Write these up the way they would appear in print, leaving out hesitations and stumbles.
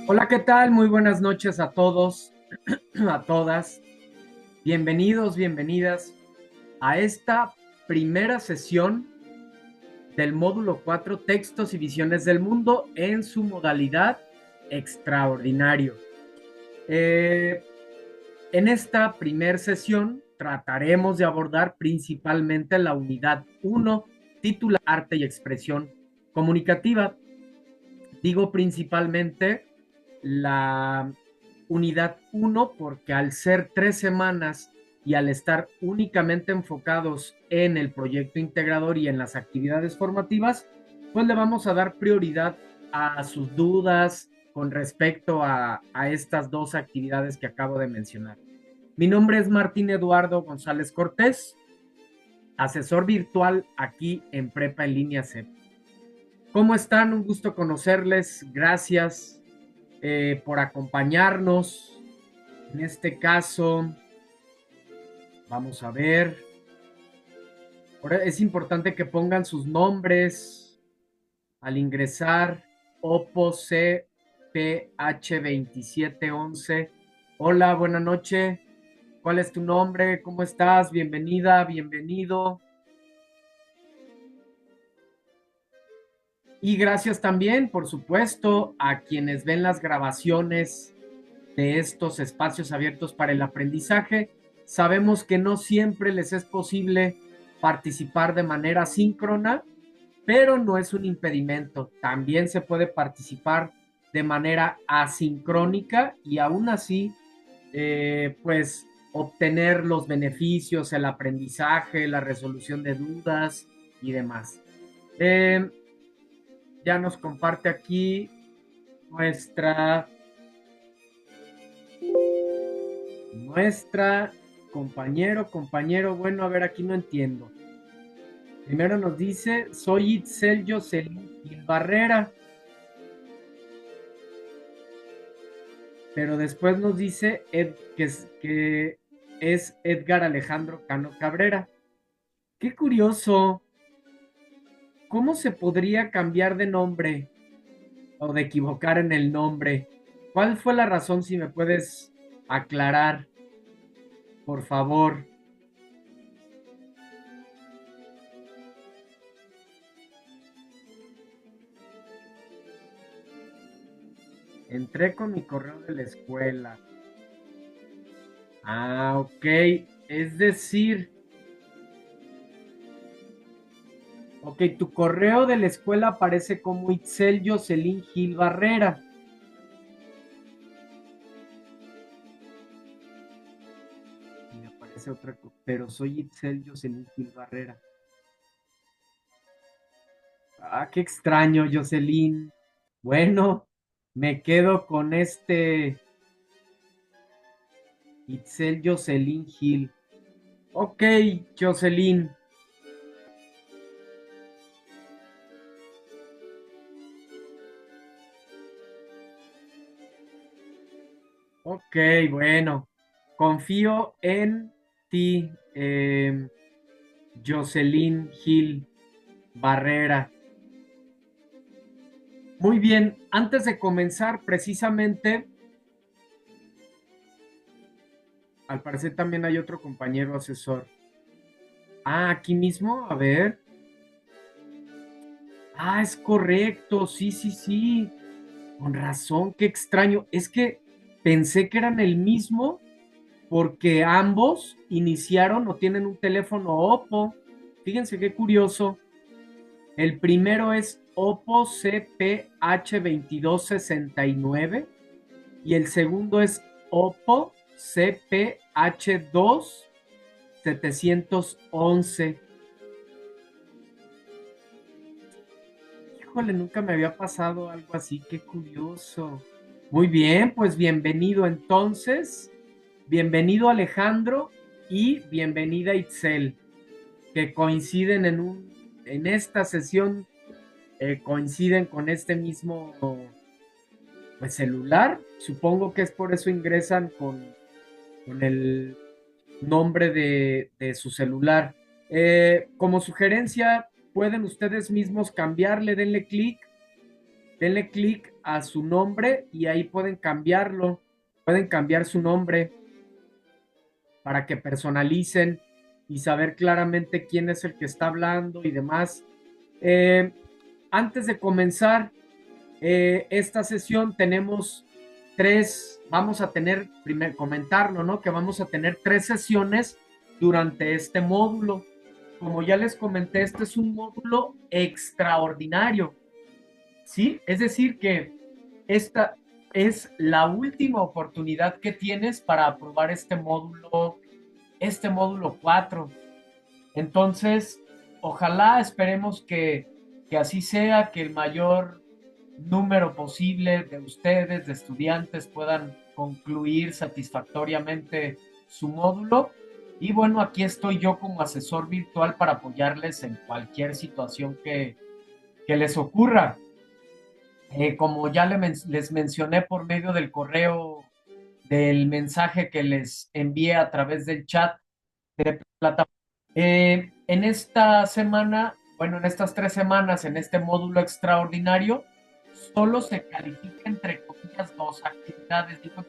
Hola, ¿qué tal? Muy buenas noches a todos, a todas. Bienvenidos, bienvenidas a esta primera sesión del módulo 4, Textos y Visiones del Mundo en su modalidad extraordinario. En esta primera sesión trataremos de abordar principalmente la unidad 1, titulada Arte y Expresión Comunicativa. Digo principalmente la unidad 1 porque al ser 3 semanas y al estar únicamente enfocados en el proyecto integrador y en las actividades formativas, pues le vamos a dar prioridad a sus dudas con respecto a estas dos actividades que acabo de mencionar. Mi nombre es Martín Eduardo González Cortés, asesor virtual aquí en Prepa en Línea CEP. ¿Cómo están? Un gusto conocerles. Gracias por acompañarnos. En este caso, vamos a ver. Es importante que pongan sus nombres al ingresar. Oppo CPH2711. Hola, buena noche. ¿Cuál es tu nombre? ¿Cómo estás? Bienvenida, bienvenido. Y gracias también, por supuesto, a quienes ven las grabaciones de estos espacios abiertos para el aprendizaje. Sabemos que no siempre les es posible participar de manera síncrona, pero no es un impedimento. También se puede participar de manera asincrónica y aún así, pues, obtener los beneficios, el aprendizaje, la resolución de dudas y demás. Ya nos comparte aquí nuestra compañero, bueno, a ver, aquí no entiendo. Primero nos dice, soy Itzel Jocelyn Gil Barrera, pero después nos dice que es Edgar Alejandro Cano Cabrera. Qué curioso, ¿cómo se podría cambiar de nombre o de equivocar en el nombre? ¿Cuál fue la razón, si me puedes aclarar, por favor? Entré con mi correo de la escuela. Ah, ok. Es decir, ok, tu correo de la escuela aparece como Itzel Jocelyn Gil Barrera. Y me aparece otra cosa, pero soy Itzel Jocelyn Gil Barrera. Ah, qué extraño, Jocelyn. Bueno, me quedo con este Itzel Jocelyn Gil. Ok, Jocelyn. Ok, bueno, confío en ti, Jocelyn Gil Barrera. Muy bien, antes de comenzar, precisamente, al parecer también hay otro compañero asesor. Ah, aquí mismo, a ver. Ah, es correcto, sí, sí, sí. Con razón, qué extraño. Es que pensé que eran el mismo porque ambos iniciaron o tienen un teléfono Oppo. Fíjense qué curioso. El primero es Oppo CPH2269 y el segundo es Oppo CPH2711. Híjole, nunca me había pasado algo así, qué curioso. Muy bien, pues bienvenido entonces, bienvenido Alejandro y bienvenida Itzel, que coinciden en esta sesión, coinciden con este mismo pues, celular. Supongo que es por eso ingresan con el nombre de su celular. Como sugerencia, pueden ustedes mismos cambiarle, denle clic a su nombre y ahí pueden cambiarlo, pueden cambiar su nombre para que personalicen y saber claramente quién es el que está hablando y demás. Eh, Antes de comenzar esta sesión, tenemos vamos a tener, primer comentarlo, ¿no? Que vamos a tener 3 sesiones durante este módulo. Como ya les comenté, este es un módulo extraordinario, ¿sí? Es decir, que esta es la última oportunidad que tienes para aprobar este módulo 4. Entonces, ojalá esperemos que así sea, que el mayor número posible de ustedes, de estudiantes, puedan concluir satisfactoriamente su módulo. Y bueno, aquí estoy yo como asesor virtual para apoyarles en cualquier situación que les ocurra. Como ya les mencioné por medio del correo, del mensaje que les envié a través del chat de plataforma, en esta semana, bueno, en estas 3 semanas, en este módulo extraordinario, solo se califica entre comillas 2 actividades. Digo,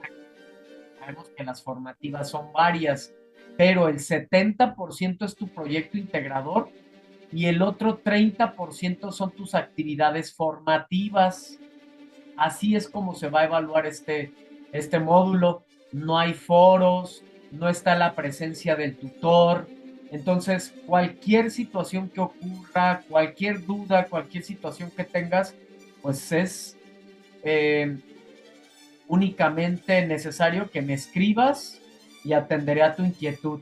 sabemos que las formativas son varias, pero el 70% es tu proyecto integrador y el otro 30% son tus actividades formativas. Así es como se va a evaluar este módulo. No hay foros, no está la presencia del tutor. Entonces, cualquier situación que ocurra, cualquier duda, cualquier situación que tengas, pues es eh, únicamente necesario que me escribas y atenderé a tu inquietud.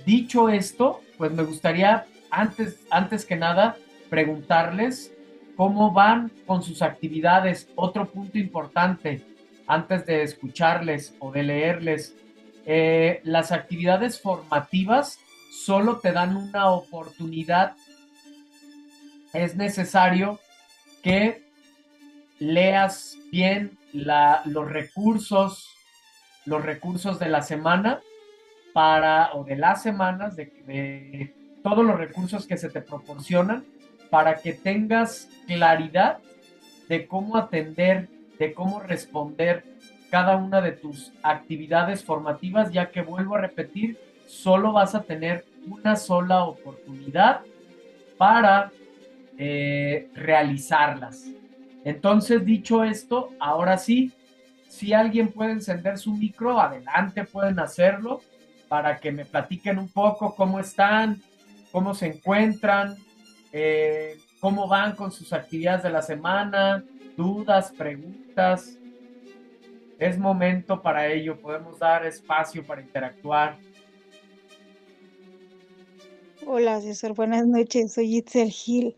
Dicho esto, pues me gustaría antes que nada preguntarles cómo van con sus actividades. Otro punto importante antes de escucharles o de leerles, las actividades formativas solo te dan una oportunidad. Es necesario que leas bien los recursos de la semana o de las semanas, de todos los recursos que se te proporcionan para que tengas claridad de cómo atender, de cómo responder cada una de tus actividades formativas, ya que vuelvo a repetir, solo vas a tener una sola oportunidad para realizarlas. Entonces, dicho esto, ahora sí, si alguien puede encender su micro, adelante, pueden hacerlo para que me platiquen un poco cómo están, cómo se encuentran, cómo van con sus actividades de la semana, dudas, preguntas. Es momento para ello, podemos dar espacio para interactuar. Hola, César, buenas noches. Soy Itzel Gil.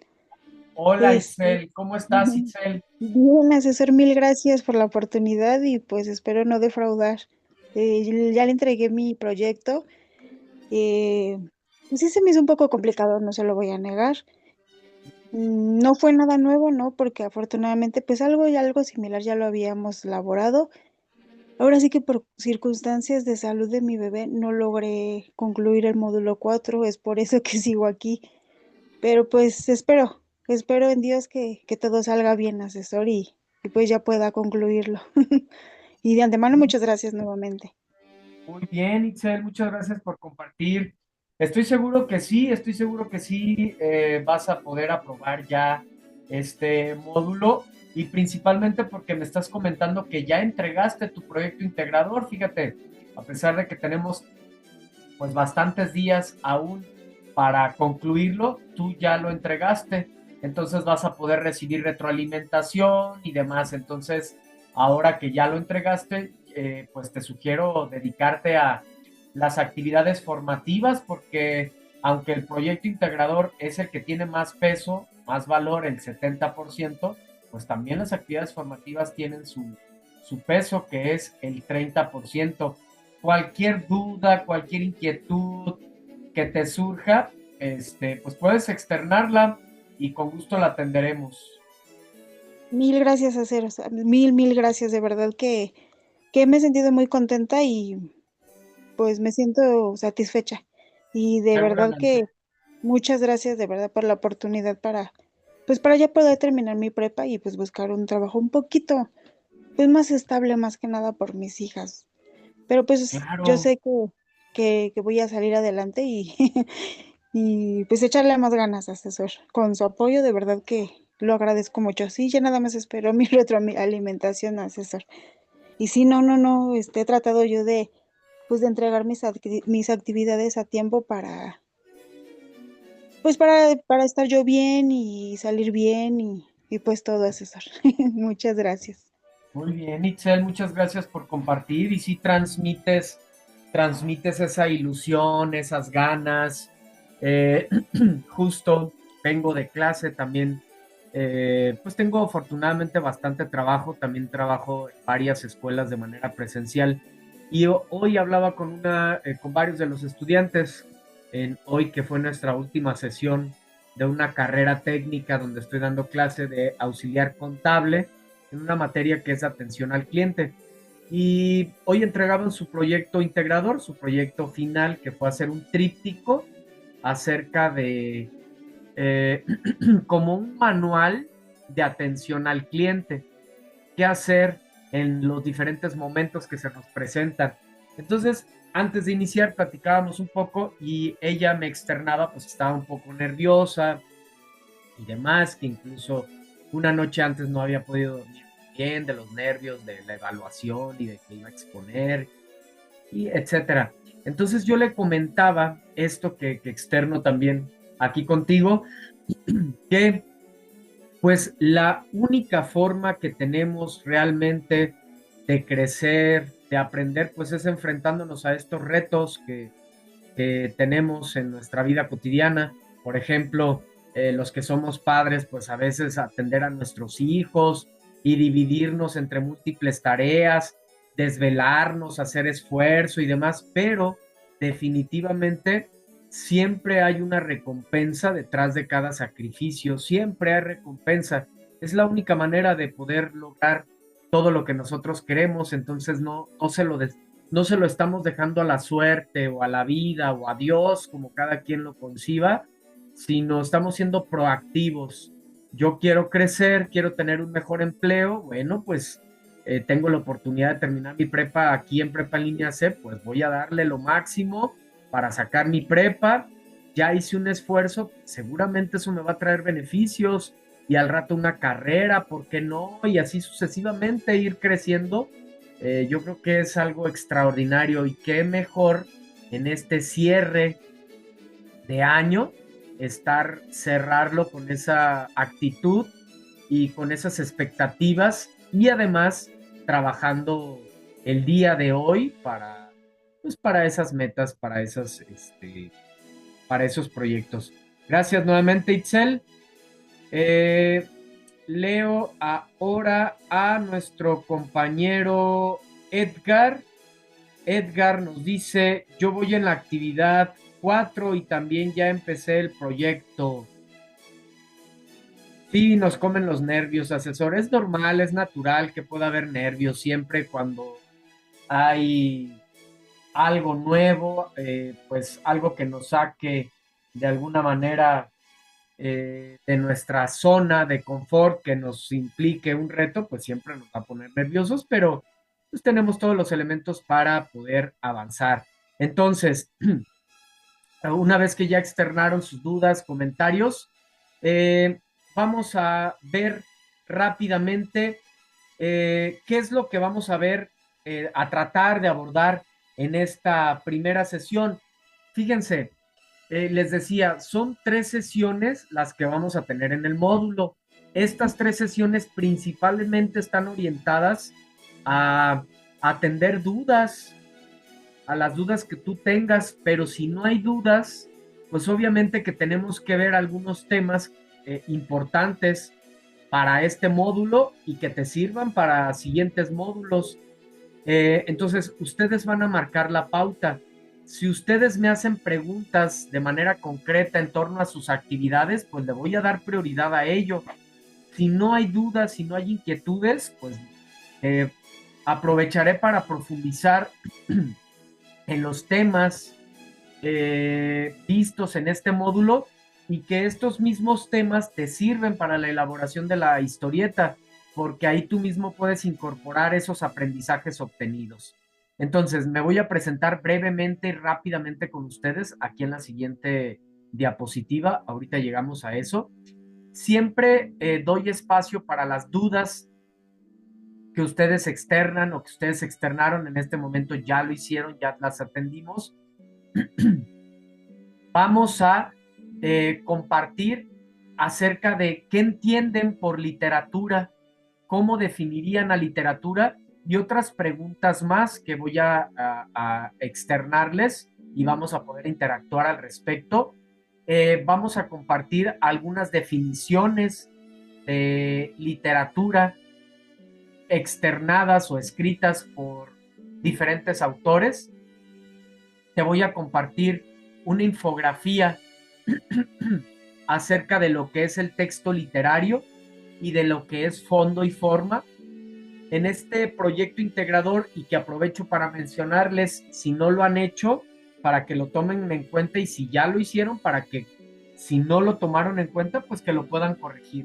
Hola Este, Isel, ¿cómo estás ujú. Isel? Bien, César, mil gracias por la oportunidad y pues espero no defraudar. Ya le entregué mi proyecto. eh, pues sí se me hizo un poco complicado, no se lo voy a negar. No fue nada nuevo, ¿no? Porque afortunadamente pues algo y algo similar ya lo habíamos elaborado. Ahora sí que por circunstancias de salud de mi bebé no logré concluir el módulo 4, es por eso que sigo aquí. Pero pues espero en Dios que todo salga bien, asesor, y pues ya pueda concluirlo. Y de antemano, muchas gracias nuevamente. Muy bien, Itzel, muchas gracias por compartir. Estoy seguro que sí, vas a poder aprobar ya este módulo y principalmente porque me estás comentando que ya entregaste tu proyecto integrador. Fíjate, a pesar de que tenemos pues bastantes días aún para concluirlo, tú ya lo entregaste, entonces vas a poder recibir retroalimentación y demás. Entonces, ahora que ya lo entregaste, pues te sugiero dedicarte a las actividades formativas porque aunque el proyecto integrador es el que tiene más peso, más valor, el 70%, pues también las actividades formativas tienen su peso, que es el 30%. Cualquier duda, cualquier inquietud que te surja, pues puedes externarla y con gusto la atenderemos. Mil gracias, Acer, o sea, mil gracias, de verdad que me he sentido muy contenta y pues me siento satisfecha. Y de verdad Seguramente. que muchas gracias de verdad por la oportunidad pues para ya poder terminar mi prepa y pues buscar un trabajo un poquito, pues más estable más que nada por mis hijas. Pero pues yo Claro, sé que voy a salir adelante y, y pues echarle más ganas, asesor. Con su apoyo, de verdad que lo agradezco mucho. Sí, ya nada más espero mi retroalimentación, asesor. Y sí, no, he tratado yo pues de entregar mis actividades a tiempo pues para estar yo bien y salir bien y pues todo, asesor. Muchas gracias. muy bien, Itzel, muchas gracias por compartir y sí transmites esa ilusión, esas ganas. Eh, justo vengo de clase también, pues tengo afortunadamente bastante trabajo, también trabajo en varias escuelas de manera presencial y hoy hablaba con varios de los estudiantes, hoy que fue nuestra última sesión de una carrera técnica donde estoy dando clase de auxiliar contable en una materia que es atención al cliente. Y hoy entregaban su proyecto integrador, su proyecto final, que fue hacer un tríptico acerca de como un manual de atención al cliente, qué hacer en los diferentes momentos que se nos presentan. Entonces, antes de iniciar, platicábamos un poco y ella me externaba, pues estaba un poco nerviosa y demás, que incluso una noche antes no había podido dormir bien de los nervios, de la evaluación y de que iba a exponer, y etcétera. Entonces yo le comentaba esto que externo también aquí contigo, que pues la única forma que tenemos realmente de crecer, de aprender, pues es enfrentándonos a estos retos que tenemos en nuestra vida cotidiana. Por ejemplo, los que somos padres, pues a veces atender a nuestros hijos y dividirnos entre múltiples tareas, desvelarnos, hacer esfuerzo y demás, pero definitivamente siempre hay una recompensa detrás de cada sacrificio, siempre hay recompensa. Es la única manera de poder lograr todo lo que nosotros queremos, entonces no se lo estamos dejando a la suerte o a la vida o a Dios, como cada quien lo conciba, sino estamos siendo proactivos. Yo quiero crecer, quiero tener un mejor empleo, bueno, pues tengo la oportunidad de terminar mi prepa aquí en Prepa en Línea C, pues voy a darle lo máximo para sacar mi prepa. Ya hice un esfuerzo, seguramente eso me va a traer beneficios y al rato una carrera, ¿por qué no? Y así sucesivamente ir creciendo. Yo creo que es algo extraordinario y qué mejor en este cierre de año cerrarlo con esa actitud y con esas expectativas y además trabajando el día de hoy pues para esas metas, para esos proyectos. Gracias nuevamente, Itzel. Eh, Leo ahora a nuestro compañero Edgar. Edgar nos dice, yo voy en la actividad 4 y también ya empecé el proyecto. Sí, nos comen los nervios, asesor. Es normal, es natural que pueda haber nervios siempre cuando hay algo nuevo, pues algo que nos saque de alguna manera de nuestra zona de confort, que nos implique un reto, pues siempre nos va a poner nerviosos, pero pues tenemos todos los elementos para poder avanzar. Entonces, una vez que ya externaron sus dudas, comentarios, eh, vamos a ver rápidamente qué es lo que vamos a ver, a tratar de abordar en esta primera sesión. Fíjense, les decía, son 3 sesiones las que vamos a tener en el módulo. Estas 3 sesiones principalmente están orientadas a atender dudas, a las dudas que tú tengas, pero si no hay dudas, pues obviamente que tenemos que ver algunos temas importantes para este módulo y que te sirvan para siguientes módulos. Entonces, ustedes van a marcar la pauta. Si ustedes me hacen preguntas de manera concreta en torno a sus actividades, pues le voy a dar prioridad a ello. Si no hay dudas, si no hay inquietudes, pues eh, aprovecharé para profundizar en los temas vistos en este módulo y que estos mismos temas te sirven para la elaboración de la historieta, porque ahí tú mismo puedes incorporar esos aprendizajes obtenidos. Entonces, me voy a presentar brevemente y rápidamente con ustedes aquí en la siguiente diapositiva. Ahorita llegamos a eso. Siempre doy espacio para las dudas que ustedes externan o que ustedes externaron en este momento, ya lo hicieron, ya las atendimos. Vamos a compartir acerca de qué entienden por literatura, cómo definirían a literatura y otras preguntas más que voy a externarles y vamos a poder interactuar al respecto. Vamos a compartir algunas definiciones de literatura externadas o escritas por diferentes autores. Te voy a compartir una infografía acerca de lo que es el texto literario y de lo que es fondo y forma. En este proyecto integrador, y que aprovecho para mencionarles, si no lo han hecho, para que lo tomen en cuenta, y si ya lo hicieron, para que si no lo tomaron en cuenta, pues que lo puedan corregir.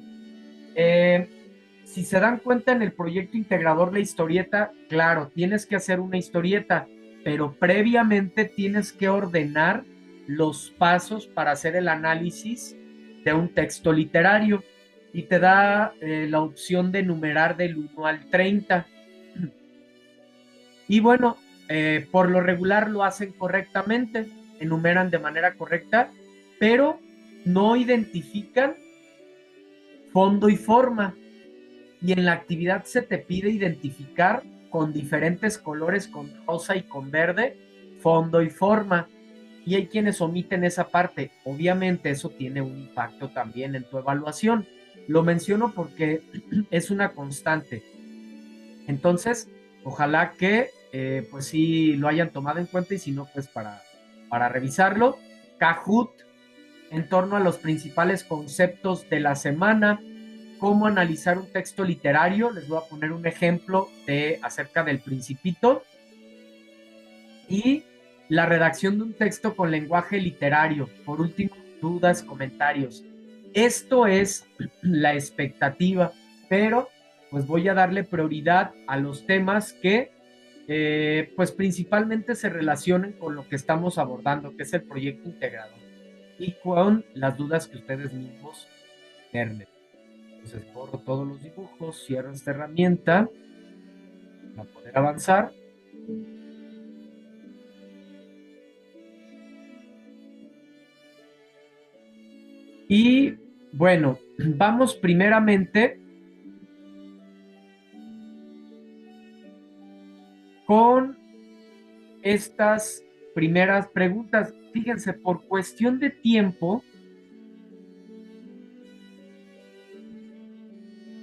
Si se dan cuenta, en el proyecto integrador La Historieta, claro, tienes que hacer una historieta, pero previamente tienes que ordenar los pasos para hacer el análisis de un texto literario y te da la opción de numerar del 1 al 30. Y bueno, por lo regular lo hacen correctamente, enumeran de manera correcta, pero no identifican fondo y forma. Y en la actividad se te pide identificar con diferentes colores, con rosa y con verde, fondo y forma. Y hay quienes omiten esa parte. Obviamente eso tiene un impacto también en tu evaluación. Lo menciono porque es una constante. Entonces, ojalá que pues sí lo hayan tomado en cuenta y si no, pues para revisarlo. Kahoot, en torno a los principales conceptos de la semana, cómo analizar un texto literario. Les voy a poner un ejemplo acerca del Principito y la redacción de un texto con lenguaje literario. Por último, dudas, comentarios. Esto es la expectativa, pero pues voy a darle prioridad a los temas que pues principalmente se relacionen con lo que estamos abordando, que es el proyecto integrador, y con las dudas que ustedes mismos tienen. Entonces borro todos los dibujos, cierro esta herramienta para poder avanzar. Y bueno, vamos primeramente con estas primeras preguntas. Fíjense, por cuestión de tiempo,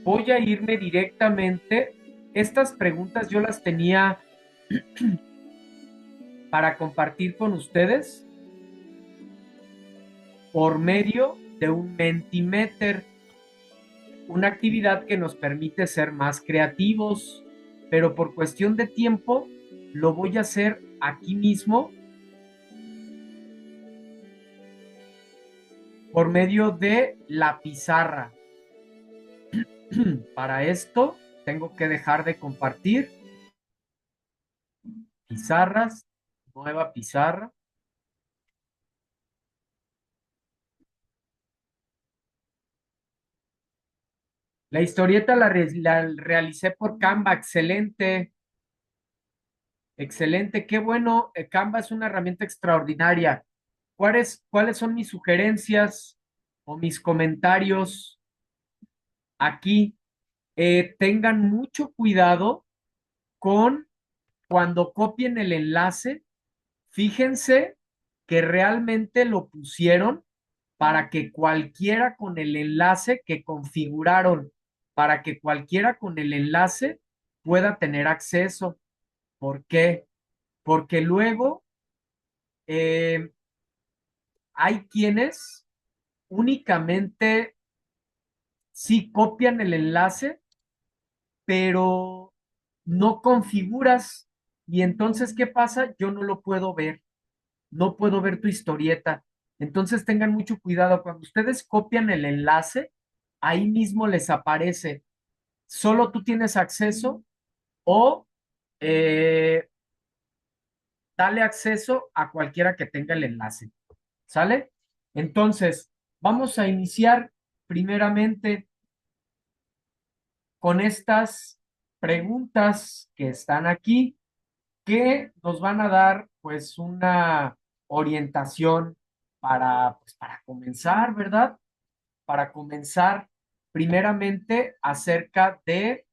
voy a irme directamente. Estas preguntas yo las tenía para compartir con ustedes por medio de un Mentimeter, una actividad que nos permite ser más creativos, pero por cuestión de tiempo lo voy a hacer aquí mismo por medio de la pizarra. Para esto tengo que dejar de compartir pizarras, nueva pizarra. La historieta la realicé por Canva, excelente, excelente, qué bueno. Canva es una herramienta extraordinaria. ¿Cuáles son mis sugerencias o mis comentarios aquí? Tengan mucho cuidado con cuando copien el enlace, fíjense que realmente lo pusieron para que cualquiera con el enlace que configuraron, para que cualquiera con el enlace pueda tener acceso. ¿Por qué? Porque luego eh, hay quienes únicamente sí copian el enlace, pero no configuras. Y entonces, ¿qué pasa? Yo no lo puedo ver, no puedo ver tu historieta. Entonces tengan mucho cuidado. Cuando ustedes copian el enlace, ahí mismo les aparece. Solo tú tienes acceso o eh, dale acceso a cualquiera que tenga el enlace. ¿Sale? Entonces, vamos a iniciar primeramente con estas preguntas que están aquí, que nos van a dar pues una orientación para comenzar, ¿verdad? Para comenzar primeramente acerca de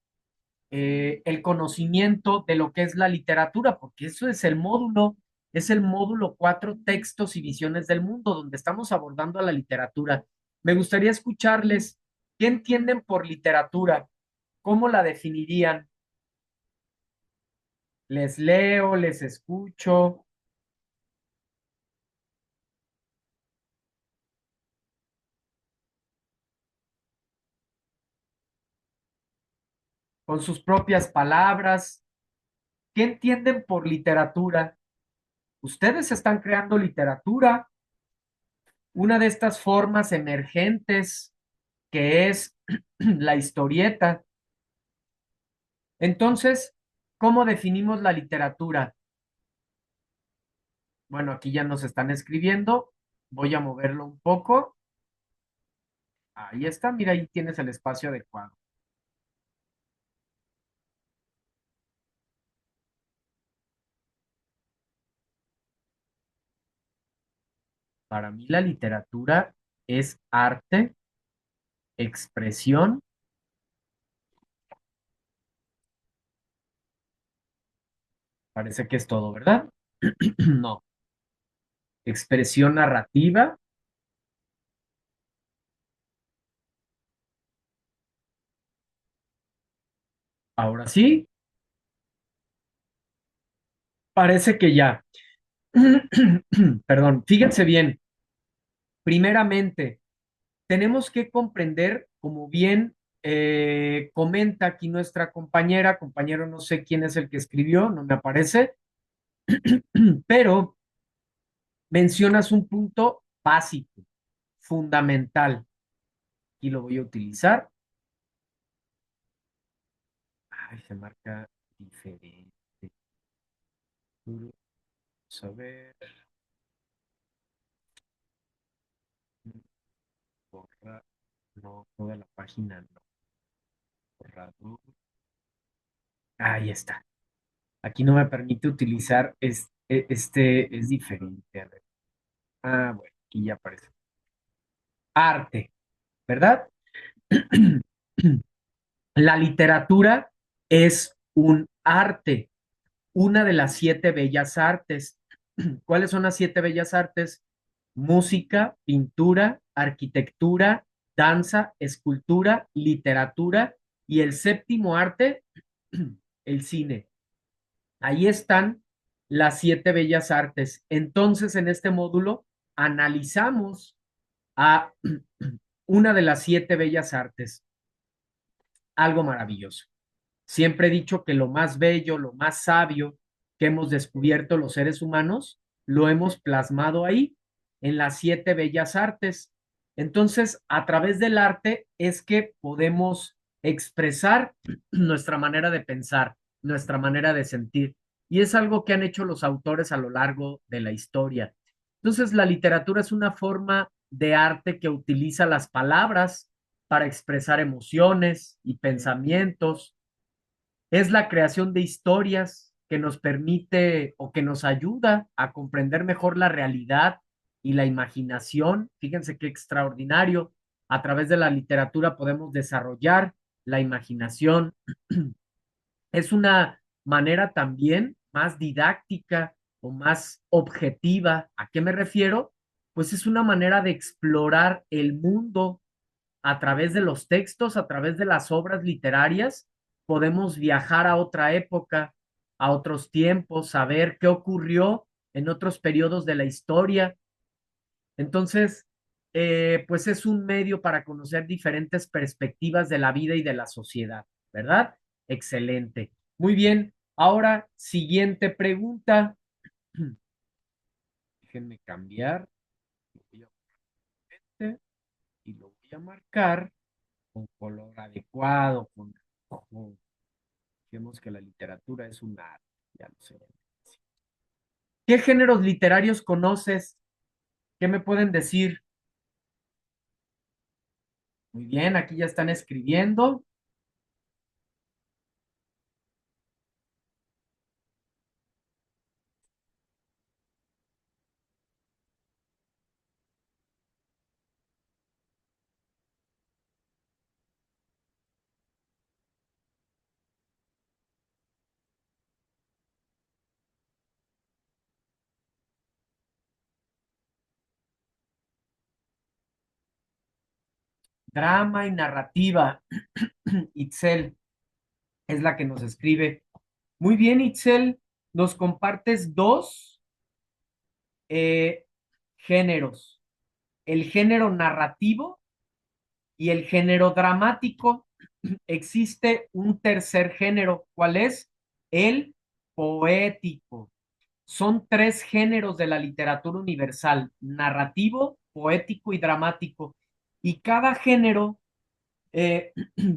el conocimiento de lo que es la literatura, porque eso es el módulo 4, textos y visiones del mundo, donde estamos abordando a la literatura. Me gustaría escucharles, ¿qué entienden por literatura? ¿Cómo la definirían? Les leo, les escucho, con sus propias palabras. ¿Qué entienden por literatura? Ustedes están creando literatura, una de estas formas emergentes que es la historieta. Entonces, ¿cómo definimos la literatura? Bueno, aquí ya nos están escribiendo. Voy a moverlo un poco. Ahí está, mira, ahí tienes el espacio adecuado. Para mí la literatura es arte, expresión, parece que es todo, ¿verdad? No, expresión narrativa, ahora sí, parece que ya. Perdón, fíjense bien, primeramente, tenemos que comprender, como bien comenta aquí nuestra compañera, compañero, no sé quién es el que escribió, no me aparece, pero mencionas un punto básico, fundamental, y lo voy a utilizar. Ay, se marca diferente. Vamos a ver. Borrar, no, toda la página, no. Borrador. Ahí está. Aquí no me permite utilizar este, es diferente. A ver. Ah, bueno, aquí ya aparece. Arte, ¿verdad? La literatura es un arte, una de las 7 bellas artes. ¿Cuáles son las 7 bellas artes? Música, pintura, arquitectura, danza, escultura, literatura y el séptimo arte, el cine. Ahí están las 7 bellas artes. Entonces, en este módulo analizamos a una de las 7 bellas artes, algo maravilloso. Siempre he dicho que lo más bello, lo más sabio que hemos descubierto los seres humanos, lo hemos plasmado ahí, en las 7 bellas artes. Entonces, a través del arte es que podemos expresar nuestra manera de pensar, nuestra manera de sentir. Y es algo que han hecho los autores a lo largo de la historia. Entonces, la literatura es una forma de arte que utiliza las palabras para expresar emociones y pensamientos. Es la creación de historias que nos permite o que nos ayuda a comprender mejor la realidad y la imaginación. Fíjense qué extraordinario. A través de la literatura podemos desarrollar la imaginación. Es una manera también más didáctica o más objetiva. ¿A qué me refiero? Pues es una manera de explorar el mundo a través de los textos, a través de las obras literarias. Podemos viajar a otra época, a otros tiempos, saber qué ocurrió en otros periodos de la historia. Entonces, pues es un medio para conocer diferentes perspectivas de la vida y de la sociedad, ¿verdad? Excelente. Muy bien. Ahora, siguiente pregunta. Déjenme cambiar. Y lo voy a marcar con color adecuado, con rojo. Vemos que la literatura es un arte, ya lo sé. ¿Qué géneros literarios conoces? ¿Qué me pueden decir? Muy bien, aquí ya están escribiendo. Drama y narrativa. Itzel es la que nos escribe. Muy bien, Itzel, nos compartes dos eh, géneros, el género narrativo y el género dramático. Existe un tercer género, ¿cuál es? El poético. Son 3 géneros de la literatura universal: narrativo, poético y dramático. Y cada género, eh,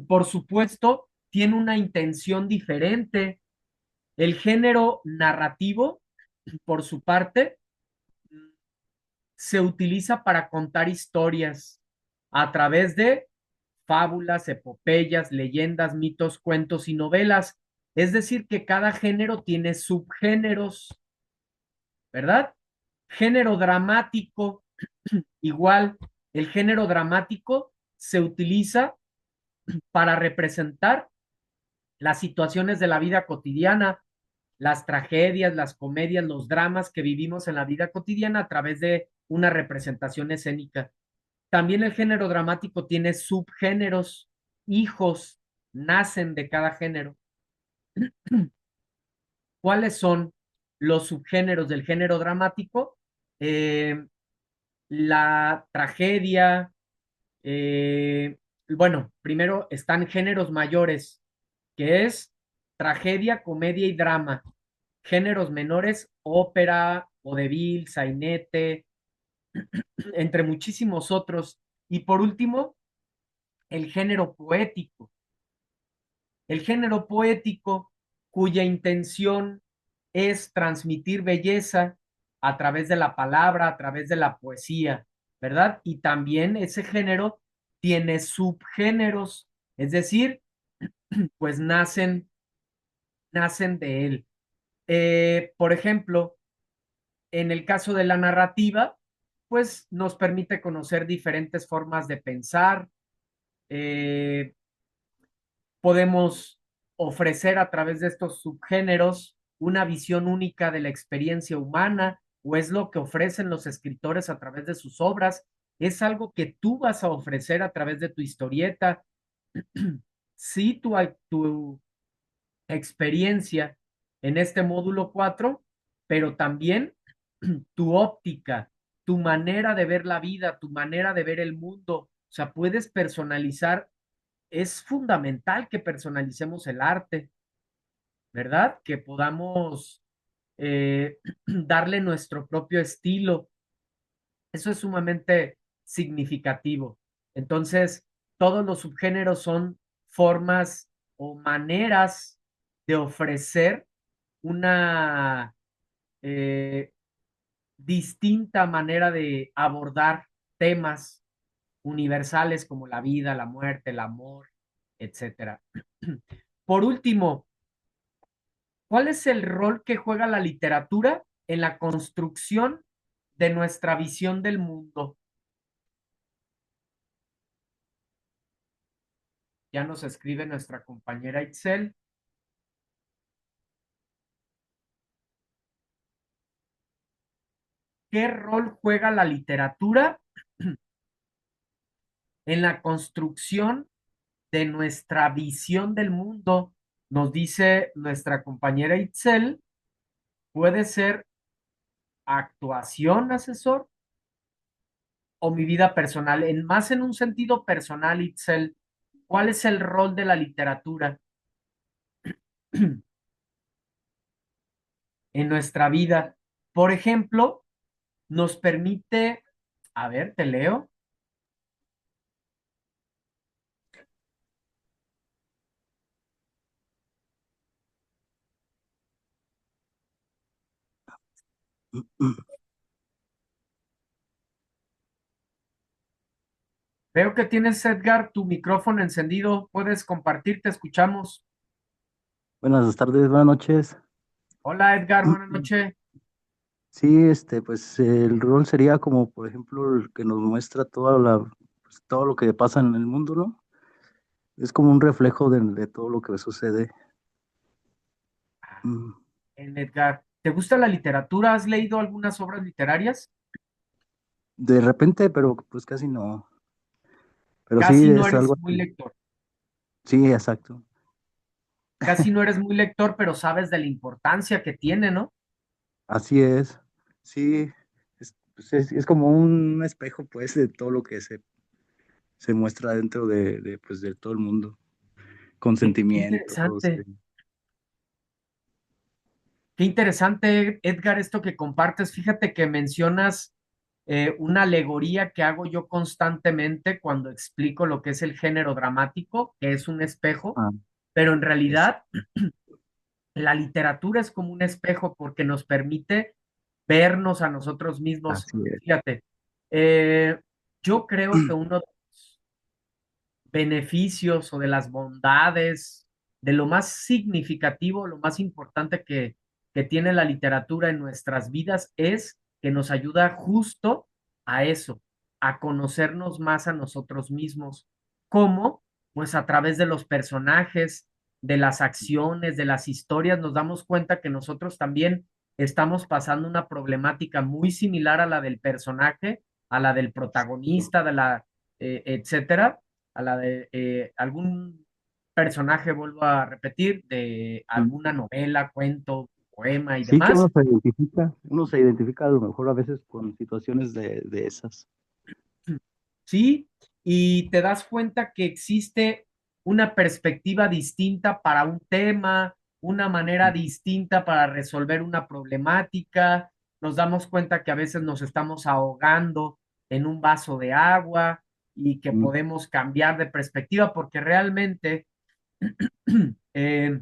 por supuesto, tiene una intención diferente. El género narrativo, por su parte, se utiliza para contar historias a través de fábulas, epopeyas, leyendas, mitos, cuentos y novelas. Es decir, que cada género tiene subgéneros, ¿verdad? Género dramático, igual, el género dramático se utiliza para representar las situaciones de la vida cotidiana, las tragedias, las comedias, los dramas que vivimos en la vida cotidiana a través de una representación escénica. También el género dramático tiene subgéneros, hijos, nacen de cada género. ¿Cuáles son los subgéneros del género dramático? Eh, la tragedia, bueno, primero están géneros mayores, que es tragedia, comedia y drama. Géneros menores, ópera, vodevil, sainete, entre muchísimos otros. Y por último, el género poético. El género poético, cuya intención es transmitir belleza a través de la palabra, a través de la poesía, ¿verdad? Y también ese género tiene subgéneros, es decir, pues nacen de él. Por ejemplo, en el caso de la narrativa, pues nos permite conocer diferentes formas de pensar. eh, Podemos ofrecer a través de estos subgéneros una visión única de la experiencia humana, o es lo que ofrecen los escritores a través de sus obras. Es algo que tú vas a ofrecer a través de tu historieta. Sí, tu experiencia en este módulo 4, pero también tu óptica, tu manera de ver la vida, tu manera de ver el mundo. O sea, puedes personalizar. Es fundamental que personalicemos el arte, ¿verdad? Que podamos, darle nuestro propio estilo. Eso es sumamente significativo. Entonces, todos los subgéneros son formas o maneras de ofrecer una distinta manera de abordar temas universales como la vida, la muerte, el amor, etcétera. Por último, ¿cuál es el rol que juega la literatura en la construcción de nuestra visión del mundo? Ya nos escribe nuestra compañera Itzel. ¿Qué rol juega la literatura en la construcción de nuestra visión del mundo? Nos dice nuestra compañera Itzel, puede ser actuación, asesor, o mi vida personal. Más en un sentido personal, Itzel, ¿cuál es el rol de la literatura en nuestra vida? Por ejemplo, nos permite, a ver, te leo. Veo que tienes, Edgar, tu micrófono encendido. Puedes compartir, te escuchamos. Buenas tardes, buenas noches. Hola, Edgar, buenas noches. Sí, pues el rol sería como, por ejemplo, el que nos muestra pues, todo lo que pasa en el mundo, ¿no? Es como un reflejo de todo lo que sucede. Mm, En Edgar, ¿te gusta la literatura? ¿Has leído algunas obras literarias? De repente, pero pues casi no. Pero sí Casi no es algo eres muy así. lector. Sí, exacto. Casi no eres muy lector, pero sabes de la importancia que tiene, ¿no? Así es. Sí, pues, es como un espejo, pues, de todo lo que se muestra dentro pues, de todo el mundo, con Qué sentimientos. interesante. Qué interesante, Edgar, esto que compartes. Fíjate que mencionas una alegoría que hago yo constantemente cuando explico lo que es el género dramático, que es un espejo, Ah, pero en es, realidad la literatura es como un espejo porque nos permite vernos a nosotros mismos. así es. Fíjate, yo creo que uno de los beneficios o de las bondades, de lo más significativo, lo más importante que tiene la literatura en nuestras vidas es que nos ayuda justo a eso, a conocernos más a nosotros mismos. ¿Cómo? Pues a través de los personajes, de las acciones, de las historias, nos damos cuenta que nosotros también estamos pasando una problemática muy similar a la del personaje, a la del protagonista, de la, etcétera, a la de algún personaje, vuelvo a repetir, de alguna novela, cuento, poema y Sí que demás. uno se identifica a lo mejor a veces con situaciones de esas. ¿Sí? Y te das cuenta que existe una perspectiva distinta para un tema, una manera distinta para resolver una problemática. Nos damos cuenta que a veces nos estamos ahogando en un vaso de agua y que Mm, podemos cambiar de perspectiva porque realmente eh,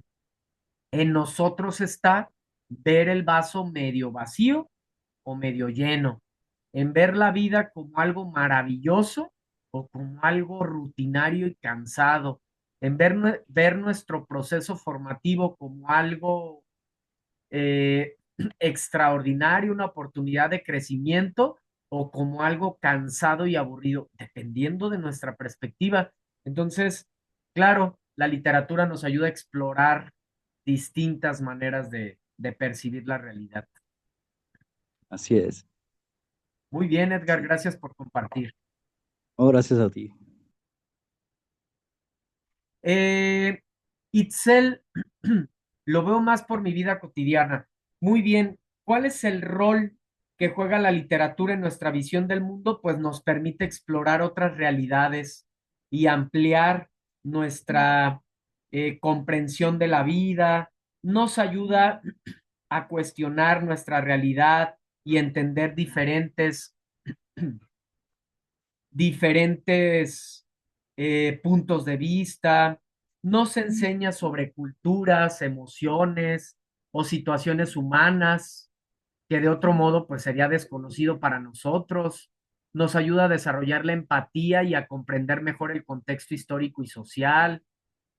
en nosotros está ver el vaso medio vacío o medio lleno, en ver la vida como algo maravilloso o como algo rutinario y cansado, en ver nuestro proceso formativo como algo eh, extraordinario, una oportunidad de crecimiento o como algo cansado y aburrido, dependiendo de nuestra perspectiva. Entonces, claro, la literatura nos ayuda a explorar distintas maneras de percibir la realidad. así es. Muy bien, Edgar, Sí. gracias por compartir. Oh, gracias a ti. Eh, Itzel, lo veo más por mi vida cotidiana. Muy bien, ¿cuál es el rol que juega la literatura en nuestra visión del mundo? Pues nos permite explorar otras realidades y ampliar nuestra comprensión de la vida. Nos ayuda a cuestionar nuestra realidad y entender diferentes puntos de vista. Nos enseña sobre culturas, emociones o situaciones humanas que de otro modo pues sería desconocido para nosotros. Nos ayuda a desarrollar la empatía y a comprender mejor el contexto histórico y social.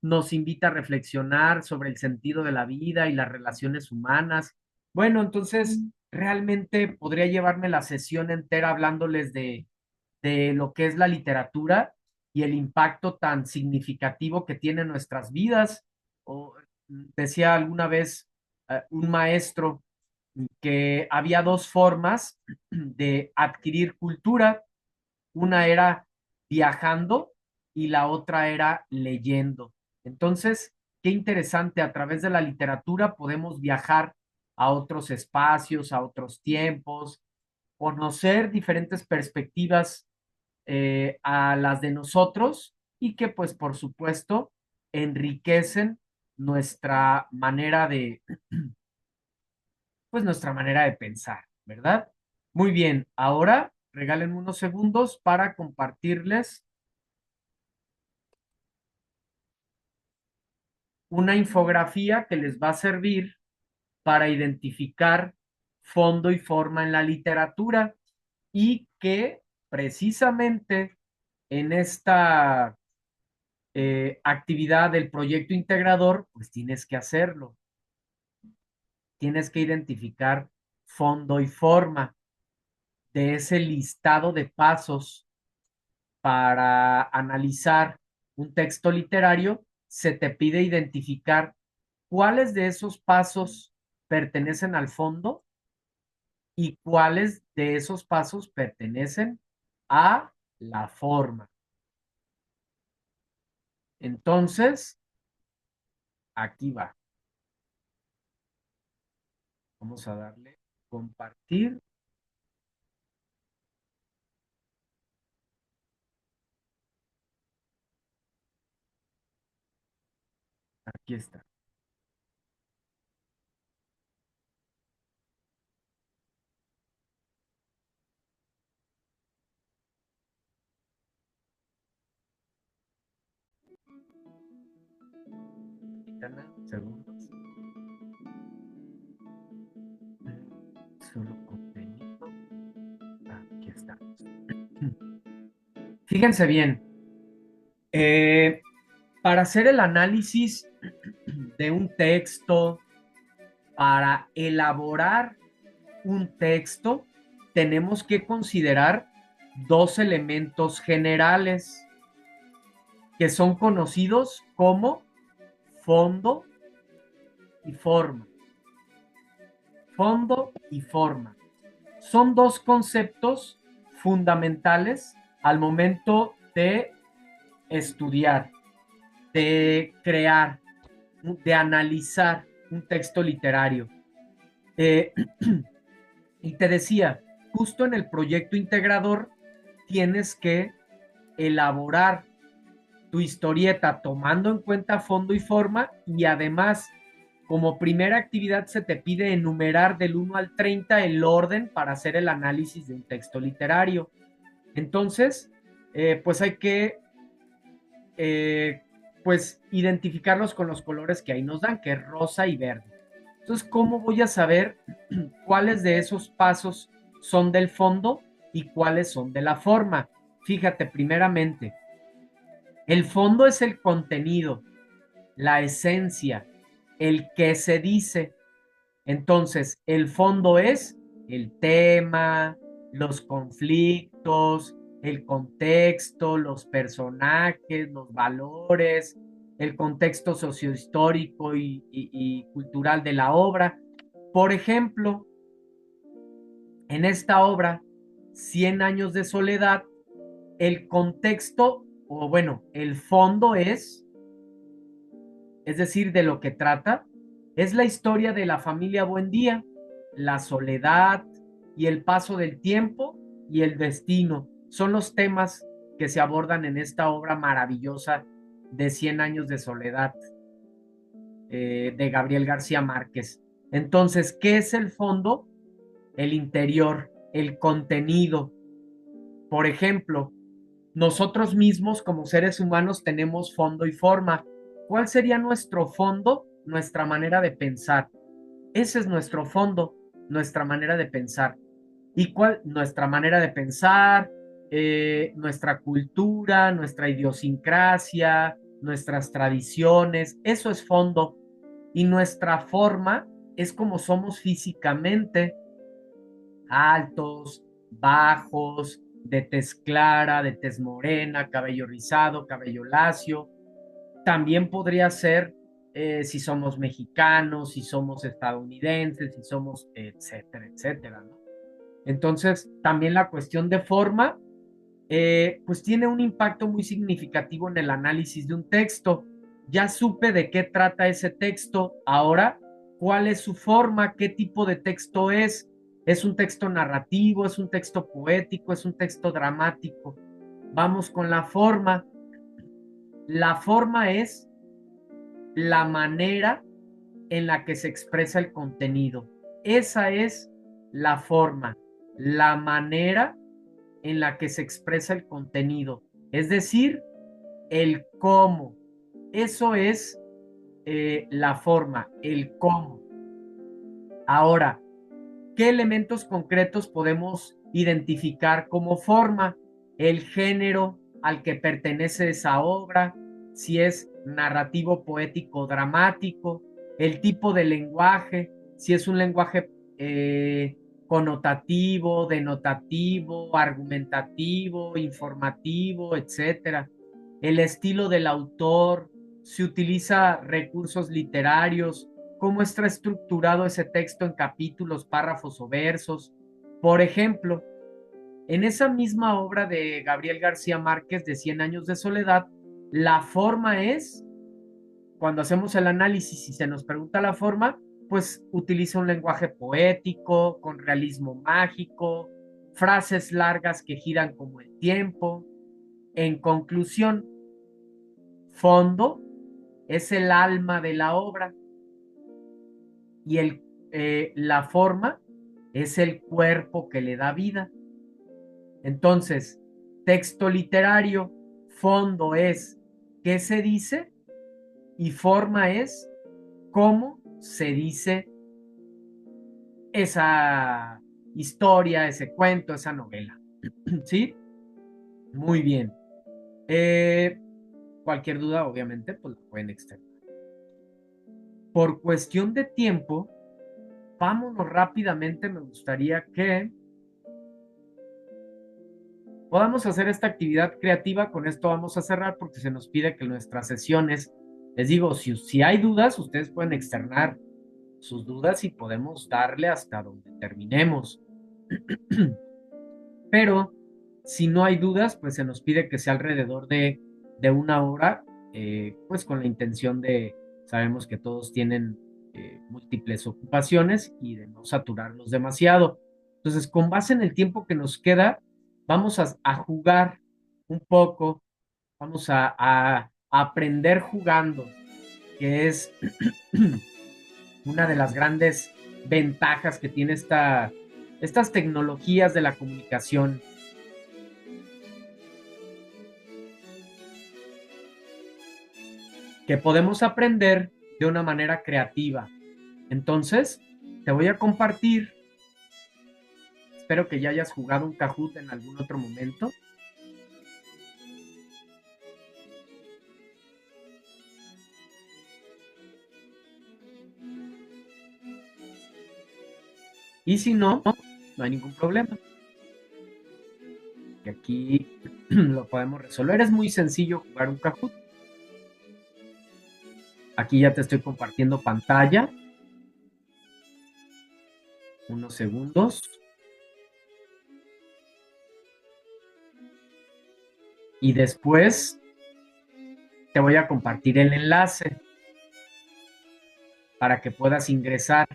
Nos invita a reflexionar sobre el sentido de la vida y las relaciones humanas. Bueno, entonces realmente podría llevarme la sesión entera hablándoles de lo que es la literatura y el impacto tan significativo que tiene en nuestras vidas. O, decía alguna vez un maestro que había dos formas de adquirir cultura. Una era viajando y la otra era leyendo. Entonces, qué interesante, a través de la literatura podemos viajar a otros espacios, a otros tiempos, conocer diferentes perspectivas a las de nosotros y que pues por supuesto enriquecen nuestra manera de, pues nuestra manera de pensar, ¿verdad? Muy bien, ahora regalen unos segundos para compartirles una infografía que les va a servir para identificar fondo y forma en la literatura y que precisamente en esta actividad del proyecto integrador, pues tienes que hacerlo. Tienes que identificar fondo y forma de ese listado de pasos para analizar un texto literario. Se te pide identificar cuáles de esos pasos pertenecen al fondo y cuáles de esos pasos pertenecen a la forma. Entonces, aquí va. Vamos a darle compartir. Aquí está. Segundos. Solo contenido. Aquí está. Fíjense bien. eh, para hacer el análisis de un texto, para elaborar un texto, tenemos que considerar dos elementos generales que son conocidos como fondo y forma. Fondo y forma. Son dos conceptos fundamentales al momento de estudiar, de crear, de analizar un texto literario. Eh, y te decía, justo en el proyecto integrador tienes que elaborar tu historieta tomando en cuenta fondo y forma y además como primera actividad se te pide enumerar del 1 al 30 el orden para hacer el análisis de un texto literario. Entonces, pues hay que eh, pues identificarlos con los colores que ahí nos dan, que es rosa y verde. Entonces, ¿cómo voy a saber cuáles de esos pasos son del fondo y cuáles son de la forma? Fíjate, primeramente, el fondo es el contenido, la esencia, el que se dice. Entonces, el fondo es el tema, los conflictos, el contexto, los personajes, los valores, el contexto sociohistórico y cultural de la obra. Por ejemplo, en esta obra, Cien años de soledad, el contexto, o bueno, el fondo es decir, de lo que trata, es la historia de la familia Buendía, la soledad y el paso del tiempo y el destino. Son los temas que se abordan en esta obra maravillosa de Cien años de soledad de Gabriel García Márquez. Entonces, ¿qué es el fondo? El interior, el contenido. Por ejemplo, nosotros mismos como seres humanos tenemos fondo y forma. ¿Cuál sería nuestro fondo? Nuestra manera de pensar. Ese es nuestro fondo, nuestra manera de pensar. ¿Y cuál? Nuestra manera de pensar, nuestra cultura, nuestra idiosincrasia, nuestras tradiciones, eso es fondo. Y nuestra forma es como somos físicamente, altos, bajos, de tez clara, de tez morena, cabello rizado, cabello lacio. También podría ser si somos mexicanos, si somos estadounidenses, si somos etcétera, etcétera, ¿no? Entonces, también la cuestión de forma, pues tiene un impacto muy significativo en el análisis de un texto. Ya supe de qué trata ese texto, ahora, ¿cuál es su forma? ¿Qué tipo de texto es? ¿Es un texto narrativo? ¿Es un texto poético? ¿Es un texto dramático? Vamos con la forma. La forma es la manera en la que se expresa el contenido. Esa es la forma, la manera en la que se expresa el contenido, es decir, el cómo. Eso es la forma, el cómo. Ahora, ¿qué elementos concretos podemos identificar como forma? El género al que pertenece esa obra, si es narrativo, poético, dramático, el tipo de lenguaje, si es un lenguaje connotativo, denotativo, argumentativo, informativo, etcétera. El estilo del autor, si utiliza recursos literarios, cómo está estructurado ese texto en capítulos, párrafos o versos. Por ejemplo, en esa misma obra de Gabriel García Márquez de Cien años de soledad, la forma es, cuando hacemos el análisis y se nos pregunta la forma, pues utiliza un lenguaje poético, con realismo mágico, frases largas que giran como el tiempo. En conclusión, fondo es el alma de la obra y la forma es el cuerpo que le da vida. Entonces, texto literario, fondo es qué se dice y forma es cómo se dice esa historia, ese cuento, esa novela. ¿Sí? Muy bien. Cualquier duda, obviamente, pues la pueden externar. Por cuestión de tiempo, vámonos rápidamente. Me gustaría que podamos hacer esta actividad creativa. Con esto vamos a cerrar porque se nos pide que nuestras sesiones, les digo, si hay dudas, ustedes pueden externar sus dudas y podemos darle hasta donde terminemos. Pero si no hay dudas, pues se nos pide que sea alrededor de una hora, pues con la intención de, sabemos que todos tienen múltiples ocupaciones y de no saturarlos demasiado. Entonces, con base en el tiempo que nos queda, vamos a jugar un poco, vamos a aprender jugando, que es una de las grandes ventajas que tiene estas tecnologías de la comunicación, que podemos aprender de una manera creativa. Entonces, te voy a compartir, espero que ya hayas jugado un Kahoot en algún otro momento. Y si no, no hay ningún problema. Que aquí lo podemos resolver. Es muy sencillo jugar un Kahoot. Aquí ya te estoy compartiendo pantalla. Unos segundos. Y después te voy a compartir el enlace para que puedas ingresar.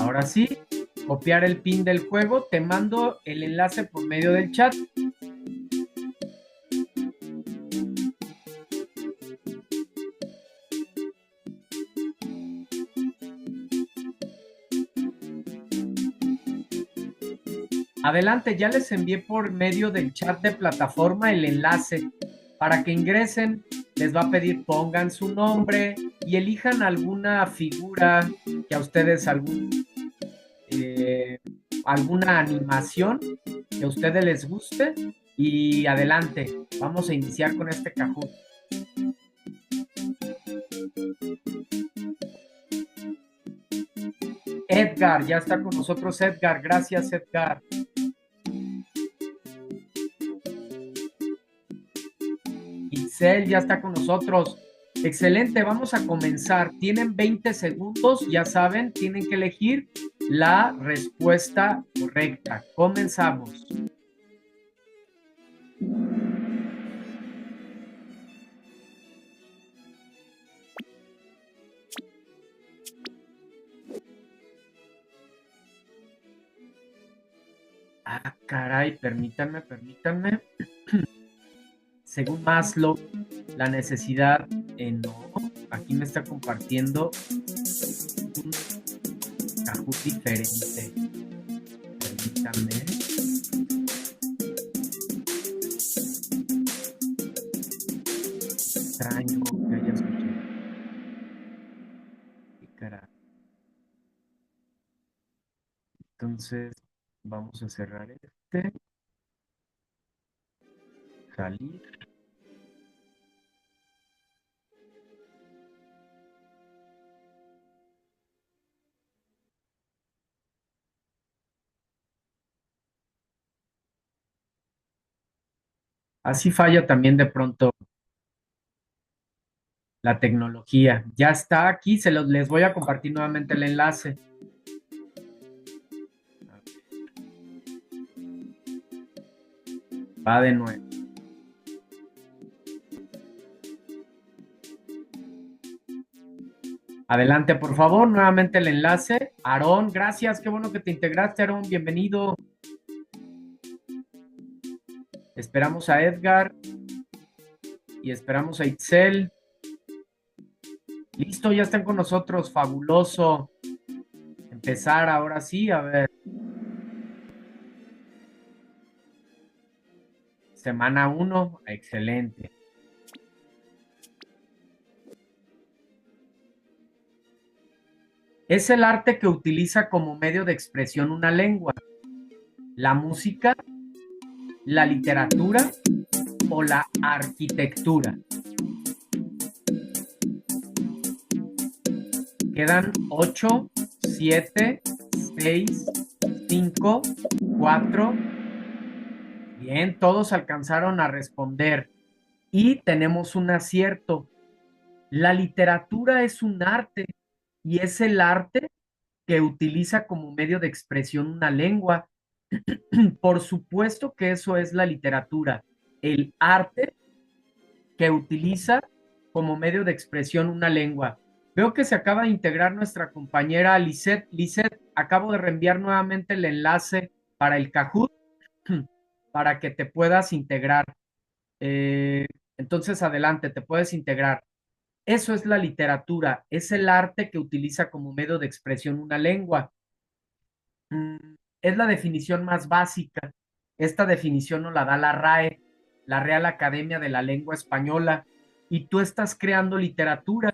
Ahora sí, copiar el pin del juego. Te mando el enlace por medio del chat. Adelante, ya les envié por medio del chat de plataforma el enlace para que ingresen. Les va a pedir pongan su nombre y elijan alguna figura que a ustedes alguna animación que a ustedes les guste y adelante, vamos a iniciar con este Kahoot. Edgar, ya está con nosotros Edgar, gracias Edgar. Itzel ya está con nosotros. Excelente, vamos a comenzar. Tienen 20 segundos, ya saben, tienen que elegir la respuesta correcta. Comenzamos. Ah, caray, permítanme. Según Maslow, la necesidad, no, aquí me está compartiendo un Kahoot diferente. Permítanme. Extraño que haya escuchado. Qué caray. Entonces, vamos a cerrar este. Salir. Así falla también de pronto la tecnología. Ya está aquí, les voy a compartir nuevamente el enlace. Va de nuevo. Adelante, por favor, nuevamente el enlace. Aarón, gracias, qué bueno que te integraste, Aarón, bienvenido. Esperamos a Edgar y esperamos a Itzel. Listo, ya están con nosotros, fabuloso. Empezar ahora sí, a ver. Semana 1, excelente. Es el arte que utiliza como medio de expresión una lengua. La música, la literatura o la arquitectura. Quedan 8, 7, 6, 5, 4. Bien, todos alcanzaron a responder. Y tenemos un acierto. La literatura es un arte y es el arte que utiliza como medio de expresión una lengua. Por supuesto que eso es la literatura, el arte que utiliza como medio de expresión una lengua. Veo que se acaba de integrar nuestra compañera Lisette. Lisette, acabo de reenviar nuevamente el enlace para el Kahoot para que te puedas integrar. Entonces, adelante, te puedes integrar. Eso es la literatura, es el arte que utiliza como medio de expresión una lengua. Es la definición más básica. Esta definición nos la da la RAE, la Real Academia de la Lengua Española, y tú estás creando literatura,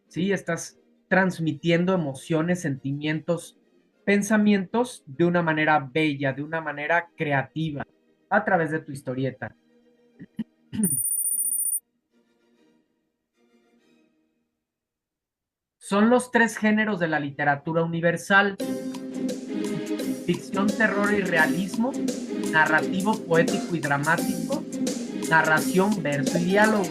¿sí? Estás transmitiendo emociones, sentimientos, pensamientos de una manera bella, de una manera creativa, a través de tu historieta. Son los 3 géneros de la literatura universal: ficción, terror y realismo, narrativo, poético y dramático, narración, verso y diálogo.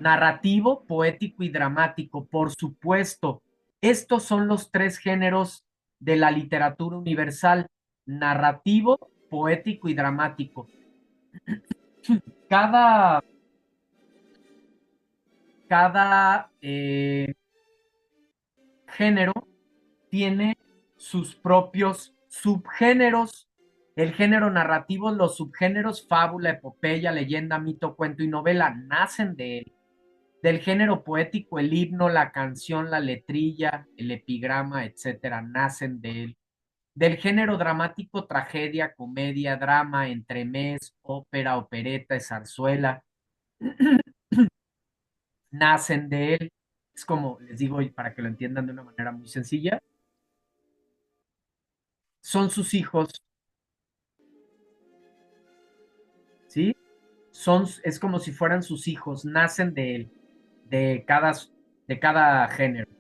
Narrativo, poético y dramático, por supuesto. Estos son los 3 géneros de la literatura universal: narrativo, poético y dramático. Cada cada género tiene sus propios subgéneros. El género narrativo, los subgéneros, fábula, epopeya, leyenda, mito, cuento y novela, nacen de él. Del género poético, el himno, la canción, la letrilla, el epigrama, etcétera, nacen de él. Del género dramático, tragedia, comedia, drama, entremés, ópera, opereta, zarzuela, nacen de él. Es como les digo, y para que lo entiendan de una manera muy sencilla, son sus hijos, ¿sí? Es como si fueran sus hijos, nacen de él, de cada, de cada género.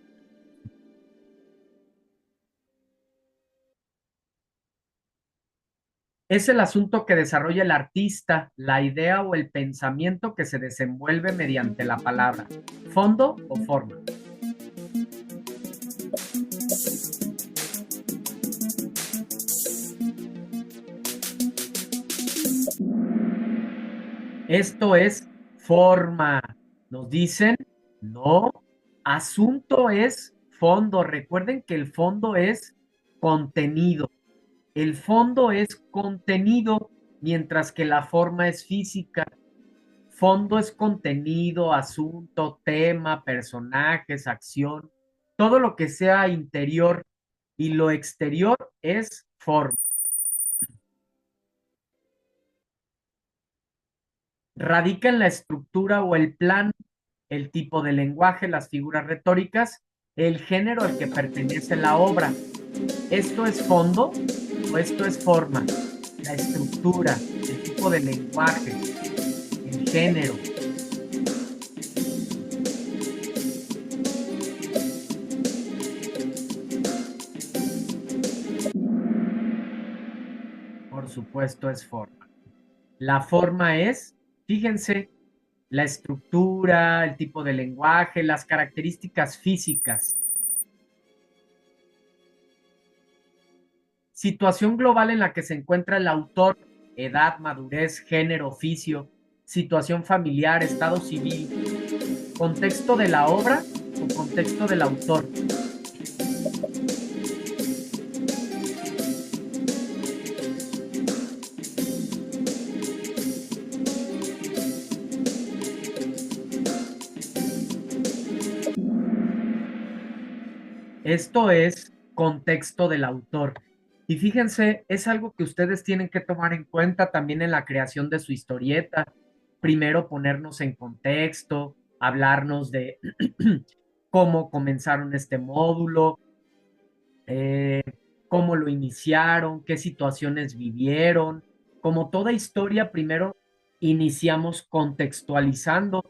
Es el asunto que desarrolla el artista, la idea o el pensamiento que se desenvuelve mediante la palabra, fondo o forma. Esto es forma. Nos dicen, no, asunto es fondo. Recuerden que el fondo es contenido. El fondo es contenido, mientras que la forma es física. Fondo es contenido, asunto, tema, personajes, acción, todo lo que sea interior y lo exterior es forma. Radica en la estructura o el plan, el tipo de lenguaje, las figuras retóricas, el género al que pertenece la obra. ¿Esto es fondo o esto es forma? La estructura, el tipo de lenguaje, el género. Por supuesto es forma. La forma es, fíjense, la estructura, el tipo de lenguaje, las características físicas. Situación global en la que se encuentra el autor, edad, madurez, género, oficio, situación familiar, estado civil, contexto de la obra o contexto del autor. Esto es contexto del autor. Y fíjense, es algo que ustedes tienen que tomar en cuenta también en la creación de su historieta. Primero ponernos en contexto, hablarnos de cómo comenzaron este módulo, eh, cómo lo iniciaron, qué situaciones vivieron. Como toda historia, primero iniciamos contextualizando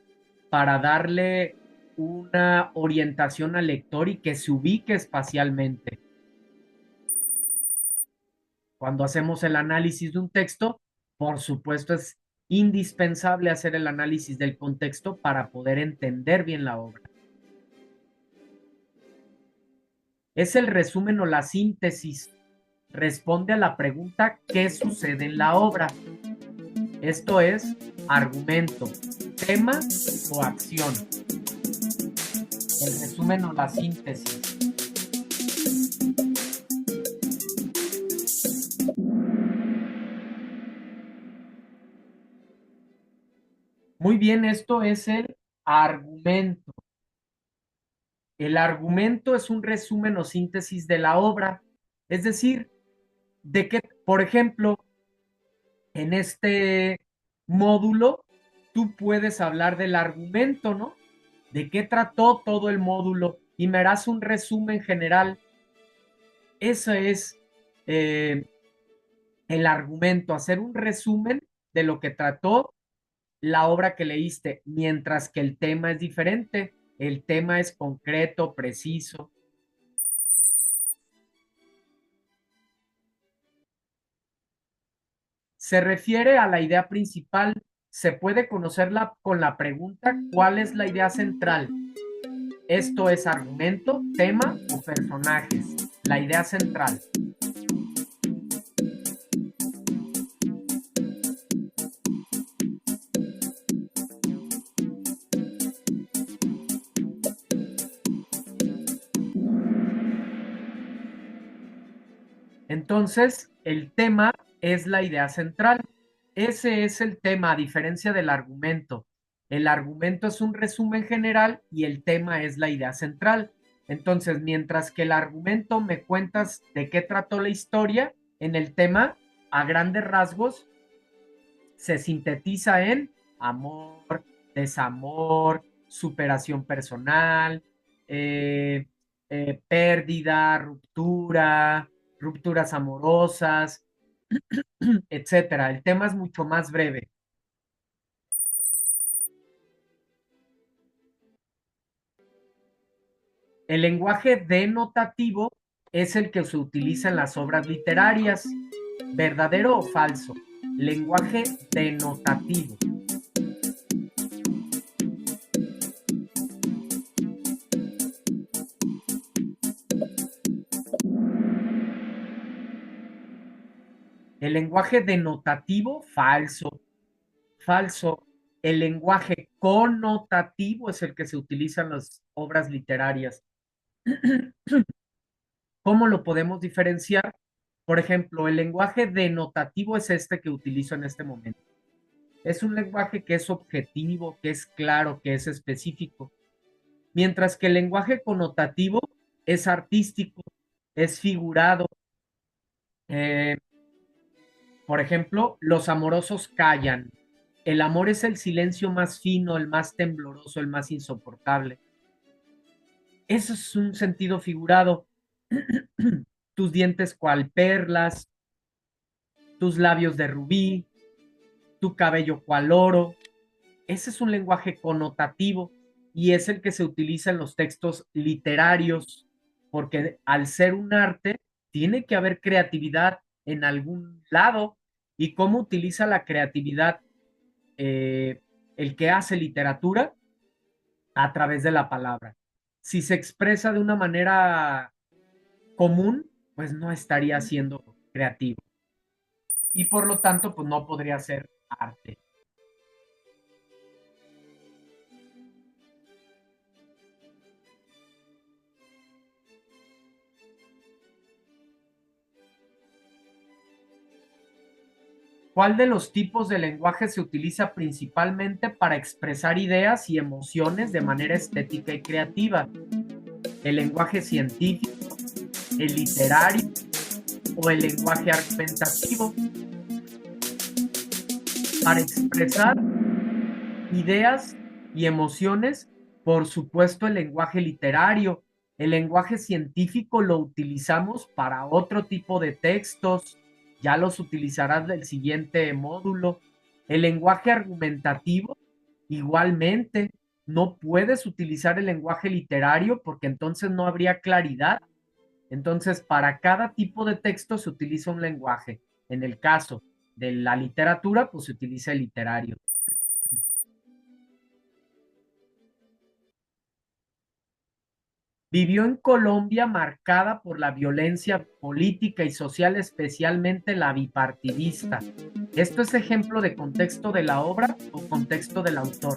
para darle una orientación al lector y que se ubique espacialmente. Cuando hacemos el análisis de un texto, por supuesto es indispensable hacer el análisis del contexto para poder entender bien la obra. Es el resumen o la síntesis. Responde a la pregunta ¿qué sucede en la obra? Esto es argumento, tema o acción. El resumen o la síntesis. Muy bien, esto es el argumento. El argumento es un resumen o síntesis de la obra. Es decir, de que, por ejemplo, en este módulo, tú puedes hablar del argumento, ¿no? ¿De qué trató todo el módulo? Y me harás un resumen general. Eso es el argumento, hacer un resumen de lo que trató la obra que leíste, mientras que el tema es diferente. El tema es concreto, preciso. Se refiere a la idea principal. Se puede conocerla con la pregunta ¿cuál es la idea central? Esto es argumento, tema o personajes. La idea central. Entonces, el tema es la idea central. Ese es el tema, a diferencia del argumento. El argumento es un resumen general y el tema es la idea central. Entonces, mientras que el argumento me cuentas de qué trató la historia, en el tema, a grandes rasgos, se sintetiza en amor, desamor, superación personal, pérdida, ruptura, rupturas amorosas, etcétera. El tema es mucho más breve. El lenguaje denotativo es el que se utiliza en las obras literarias. ¿Verdadero o falso? Lenguaje denotativo. El lenguaje denotativo, falso. Falso. El lenguaje connotativo es el que se utiliza en las obras literarias. ¿Cómo lo podemos diferenciar? Por ejemplo, el lenguaje denotativo es este que utilizo en este momento. Es un lenguaje que es objetivo, que es claro, que es específico. Mientras que el lenguaje connotativo es artístico, es figurado. Por ejemplo, los amorosos callan. El amor es el silencio más fino, el más tembloroso, el más insoportable. Eso es un sentido figurado. Tus dientes cual perlas, tus labios de rubí, tu cabello cual oro. Ese es un lenguaje connotativo y es el que se utiliza en los textos literarios, porque al ser un arte, tiene que haber creatividad en algún lado. ¿Y cómo utiliza la creatividad el que hace literatura? A través de la palabra. Si se expresa de una manera común, pues no estaría siendo creativo. Y por lo tanto, pues no podría ser arte. ¿Cuál de los tipos de lenguaje se utiliza principalmente para expresar ideas y emociones de manera estética y creativa? ¿El lenguaje científico, el literario o el lenguaje argumentativo? Para expresar ideas y emociones, por supuesto, el lenguaje literario. El lenguaje científico lo utilizamos para otro tipo de textos, ya los utilizarás del siguiente módulo. El lenguaje argumentativo, igualmente, no puedes utilizar el lenguaje literario porque entonces no habría claridad. Entonces, para cada tipo de texto se utiliza un lenguaje. En el caso de la literatura, pues se utiliza el literario. Vivió en Colombia marcada por la violencia política y social, especialmente la bipartidista. ¿Esto es ejemplo de contexto de la obra o contexto del autor?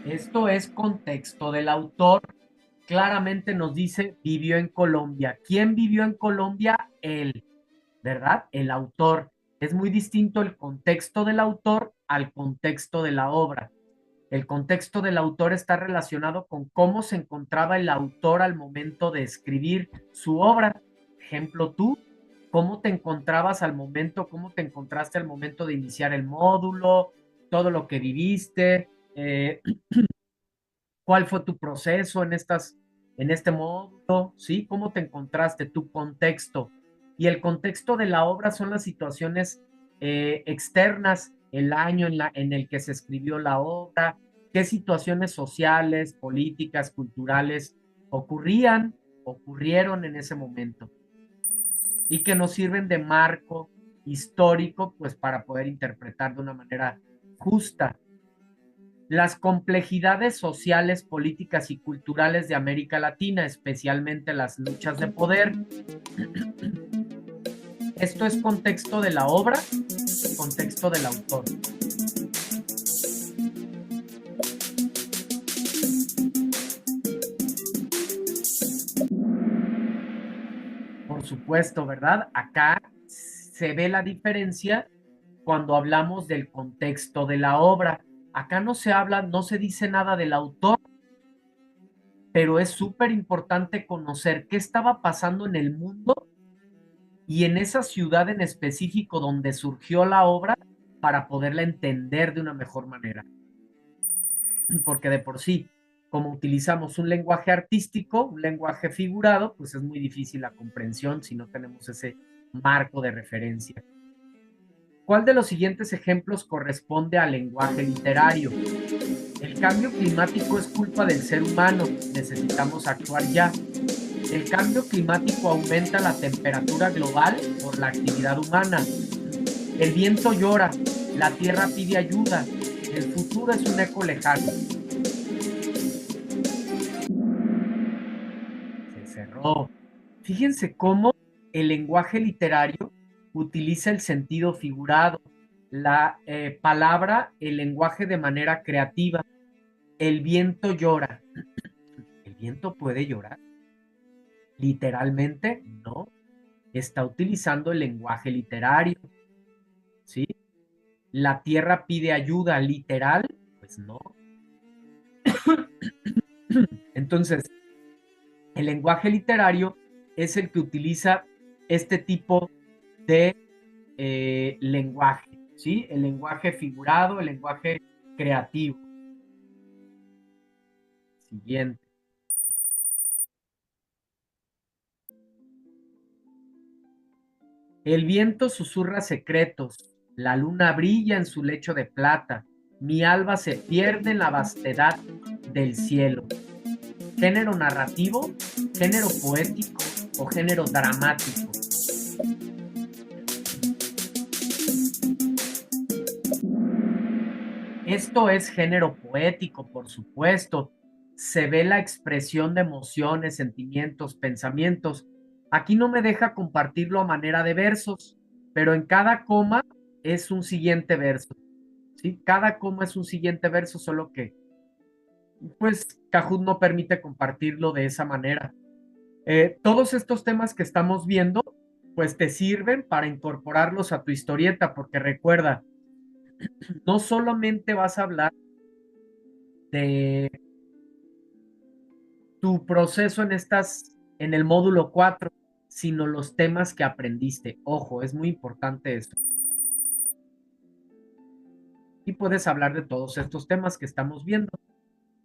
Esto es contexto del autor. Claramente nos dice vivió en Colombia. ¿Quién vivió en Colombia? Él, ¿verdad? El autor. Es muy distinto el contexto del autor al contexto de la obra. El contexto del autor está relacionado con cómo se encontraba el autor al momento de escribir su obra. Ejemplo, tú, ¿cómo te encontrabas al momento, cómo te encontraste al momento de iniciar el módulo, todo lo que viviste, cuál fue tu proceso en este módulo, ¿sí? ¿Cómo te encontraste, tu contexto? Y el contexto de la obra son las situaciones externas, el año en el que se escribió la obra, qué situaciones sociales, políticas, culturales ocurrieron en ese momento y que nos sirven de marco histórico, pues para poder interpretar de una manera justa las complejidades sociales, políticas y culturales de América Latina, especialmente las luchas de poder. Esto es contexto de la obra, contexto del autor. por supuesto, ¿verdad? Acá se ve la diferencia cuando hablamos del contexto de la obra. Acá no se habla, no se dice nada del autor, pero es súper importante conocer qué estaba pasando en el mundo y en esa ciudad en específico donde surgió la obra para poderla entender de una mejor manera. Porque de por sí, como utilizamos un lenguaje artístico, un lenguaje figurado, pues es muy difícil la comprensión si no tenemos ese marco de referencia. ¿Cuál de los siguientes ejemplos corresponde al lenguaje literario? El cambio climático es culpa del ser humano, necesitamos actuar ya. El cambio climático aumenta la temperatura global por la actividad humana. El viento llora, la tierra pide ayuda, el futuro es un eco lejano. Se cerró. Fíjense cómo el lenguaje literario utiliza el sentido figurado, la palabra, el lenguaje de manera creativa. El viento llora. ¿El viento puede llorar? Literalmente, no. Está utilizando el lenguaje literario, ¿sí? La tierra pide ayuda, literal, pues no. Entonces, el lenguaje literario es el que utiliza este tipo de lenguaje, ¿sí? El lenguaje figurado, el lenguaje creativo. Siguiente. El viento susurra secretos, la luna brilla en su lecho de plata, mi alba se pierde en la vastedad del cielo. ¿Género narrativo, género poético o género dramático? Esto es género poético, por supuesto. Se ve la expresión de emociones, sentimientos, pensamientos. Aquí no me deja compartirlo a manera de versos, pero en cada coma es un siguiente verso, ¿sí? Cada coma es un siguiente verso, solo que, pues, Kahoot no permite compartirlo de esa manera. Todos estos temas que estamos viendo, pues te sirven para incorporarlos a tu historieta, porque recuerda, no solamente vas a hablar de tu proceso en el módulo 4, sino los temas que aprendiste. Ojo, es muy importante esto. Y puedes hablar de todos estos temas que estamos viendo.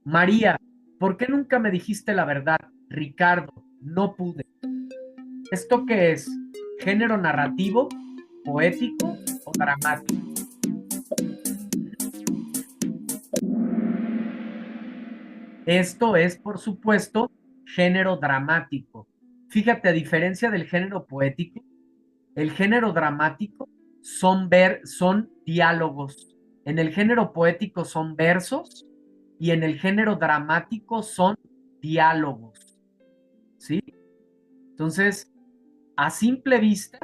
María, ¿por qué nunca me dijiste la verdad? Ricardo, no pude. ¿Esto qué es? ¿Género narrativo, poético o dramático? Esto es, por supuesto, género dramático. Fíjate, a diferencia del género poético, el género dramático son diálogos. En el género poético son versos y en el género dramático son diálogos. ¿Sí? Entonces, a simple vista,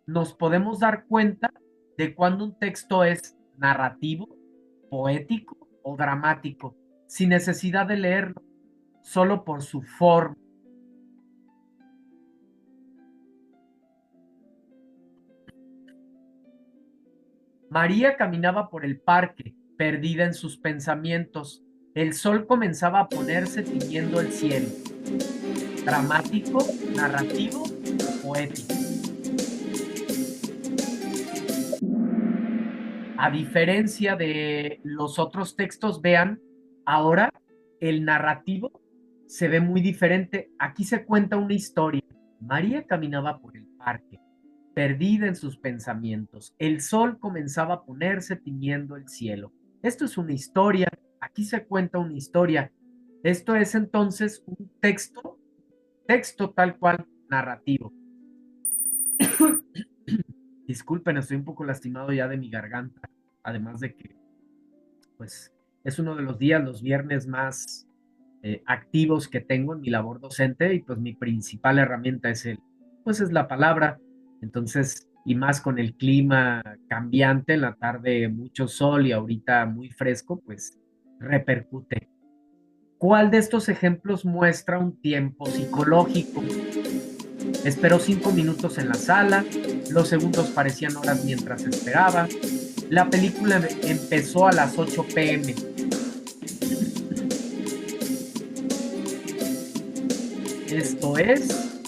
nos podemos dar cuenta de cuando un texto es narrativo, poético o dramático, sin necesidad de leerlo, solo por su forma. María caminaba por el parque, perdida en sus pensamientos. El sol comenzaba a ponerse tiñendo el cielo. Dramático, narrativo o poético. A diferencia de los otros textos, vean, ahora el narrativo se ve muy diferente. Aquí se cuenta una historia. María caminaba por el parque, perdida en sus pensamientos. El sol comenzaba a ponerse tiñendo el cielo. Esto es una historia. Aquí se cuenta una historia. Esto es entonces un texto tal cual narrativo. Disculpen, estoy un poco lastimado ya de mi garganta, además de que, pues, es uno de los días, los viernes más activos que tengo en mi labor docente y pues mi principal herramienta pues es la palabra. Entonces, y más con el clima cambiante, en la tarde mucho sol y ahorita muy fresco, pues repercute. ¿Cuál de estos ejemplos muestra un tiempo psicológico? Esperó 5 minutos en la sala, los segundos parecían horas mientras esperaba. La película empezó a las 8 p.m. Esto es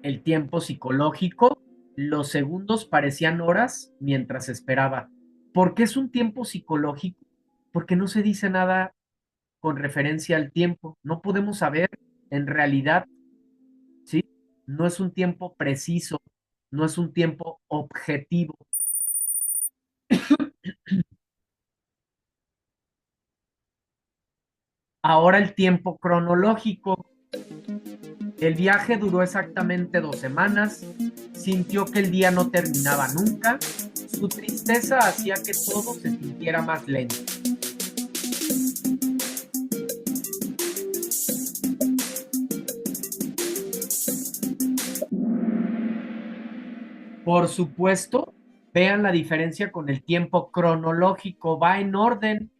el tiempo psicológico. Los segundos parecían horas mientras esperaba. ¿Por qué es un tiempo psicológico? Porque no se dice nada con referencia al tiempo. No podemos saber en realidad, ¿sí? No es un tiempo preciso, no es un tiempo objetivo. Ahora el tiempo cronológico. El viaje duró exactamente 2 semanas. Sintió que el día no terminaba nunca. Su tristeza hacía que todo se sintiera más lento. Por supuesto, vean la diferencia con el tiempo cronológico. Va en orden.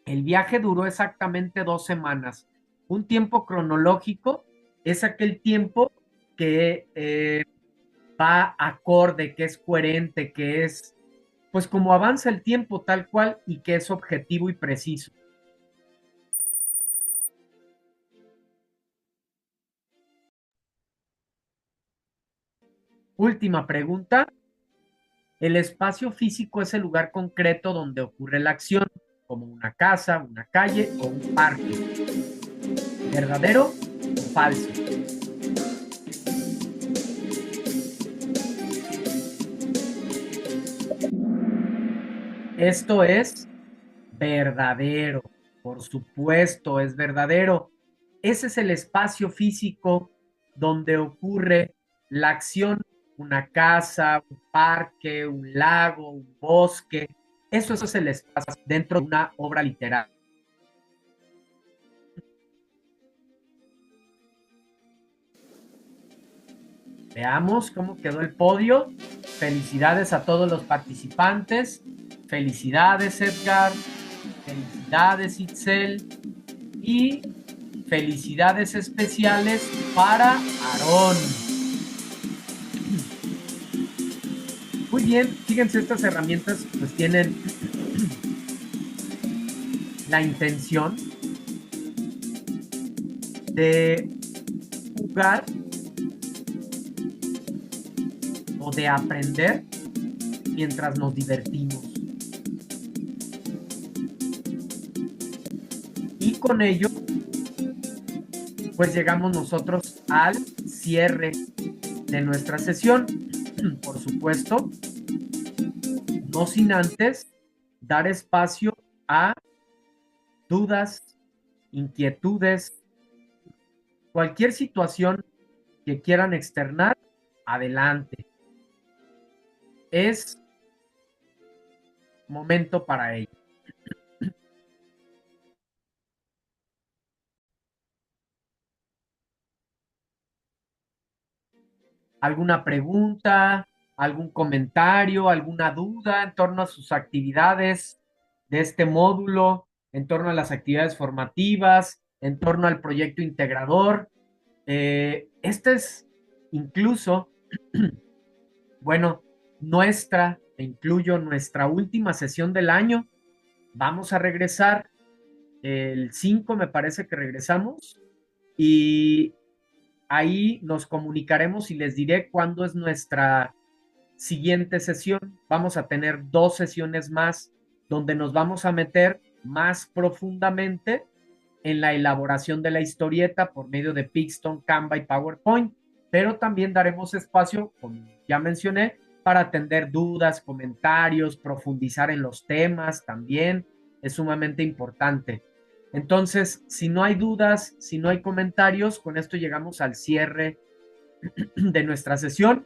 El viaje duró exactamente 2 semanas. Un tiempo cronológico es aquel tiempo que va acorde, que es coherente, que es, pues como avanza el tiempo tal cual y que es objetivo y preciso. Última pregunta. El espacio físico es el lugar concreto donde ocurre la acción, como una casa, una calle o un parque. ¿Verdadero o falso? Esto es verdadero. Por supuesto, es verdadero. Ese es el espacio físico donde ocurre la acción, una casa, un parque, un lago, un bosque. Eso es el espacio dentro de una obra literaria. Veamos cómo quedó el podio. Felicidades a todos los participantes. Felicidades, Edgar. Felicidades, Itzel. Y felicidades especiales para Aarón. Muy bien, fíjense, estas herramientas pues tienen la intención de jugar o de aprender mientras nos divertimos. Y con ello, pues llegamos nosotros al cierre de nuestra sesión. Por supuesto, no sin antes dar espacio a dudas, inquietudes, cualquier situación que quieran externar, adelante. Es momento para ello. ¿Alguna pregunta, algún comentario, alguna duda en torno a sus actividades de este módulo, en torno a las actividades formativas, en torno al proyecto integrador? Esta es incluso, bueno, incluyo nuestra última sesión del año. Vamos a regresar el 5, me parece que regresamos, y ahí nos comunicaremos y les diré cuándo es nuestra siguiente sesión. Vamos a tener 2 sesiones más donde nos vamos a meter más profundamente en la elaboración de la historieta por medio de Pixton, Canva y PowerPoint, pero también daremos espacio, como ya mencioné, para atender dudas, comentarios, profundizar en los temas también, es sumamente importante. Entonces, si no hay dudas, si no hay comentarios, con esto llegamos al cierre de nuestra sesión.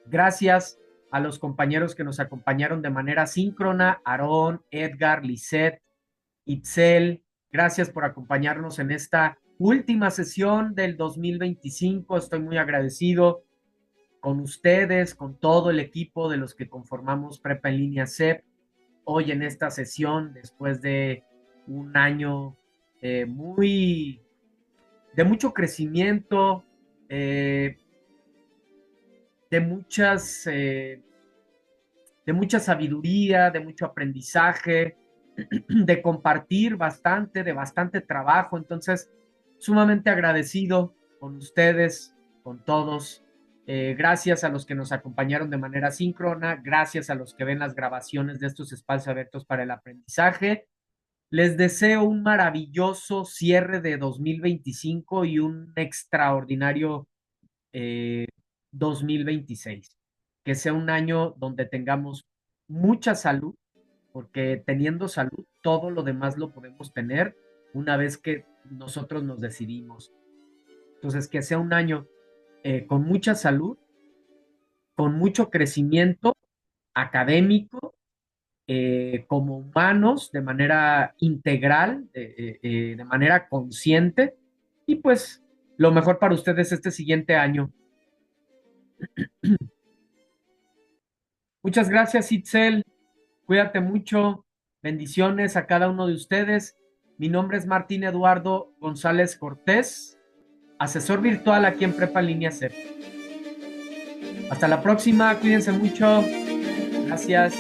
Gracias a los compañeros que nos acompañaron de manera síncrona, Aarón, Edgar, Lisette, Itzel. Gracias por acompañarnos en esta última sesión del 2025. Estoy muy agradecido con ustedes, con todo el equipo de los que conformamos Prepa en Línea CEP, hoy en esta sesión, después de un año de mucho crecimiento, de mucha sabiduría, de mucho aprendizaje, de compartir bastante, de bastante trabajo. Entonces, sumamente agradecido con ustedes, con todos. Gracias a los que nos acompañaron de manera síncrona, gracias a los que ven las grabaciones de estos espacios abiertos para el aprendizaje. Les deseo un maravilloso cierre de 2025 y un extraordinario 2026. Que sea un año donde tengamos mucha salud, porque teniendo salud, todo lo demás lo podemos tener una vez que nosotros nos decidimos. Entonces, que sea un año con mucha salud, con mucho crecimiento académico, como humanos, de manera integral, de manera consciente, y pues lo mejor para ustedes este siguiente año. Muchas gracias, Itzel. Cuídate mucho. Bendiciones a cada uno de ustedes. Mi nombre es Martín Eduardo González Cortés, asesor virtual aquí en Prepa Línea C. Hasta la próxima. Cuídense mucho. Gracias.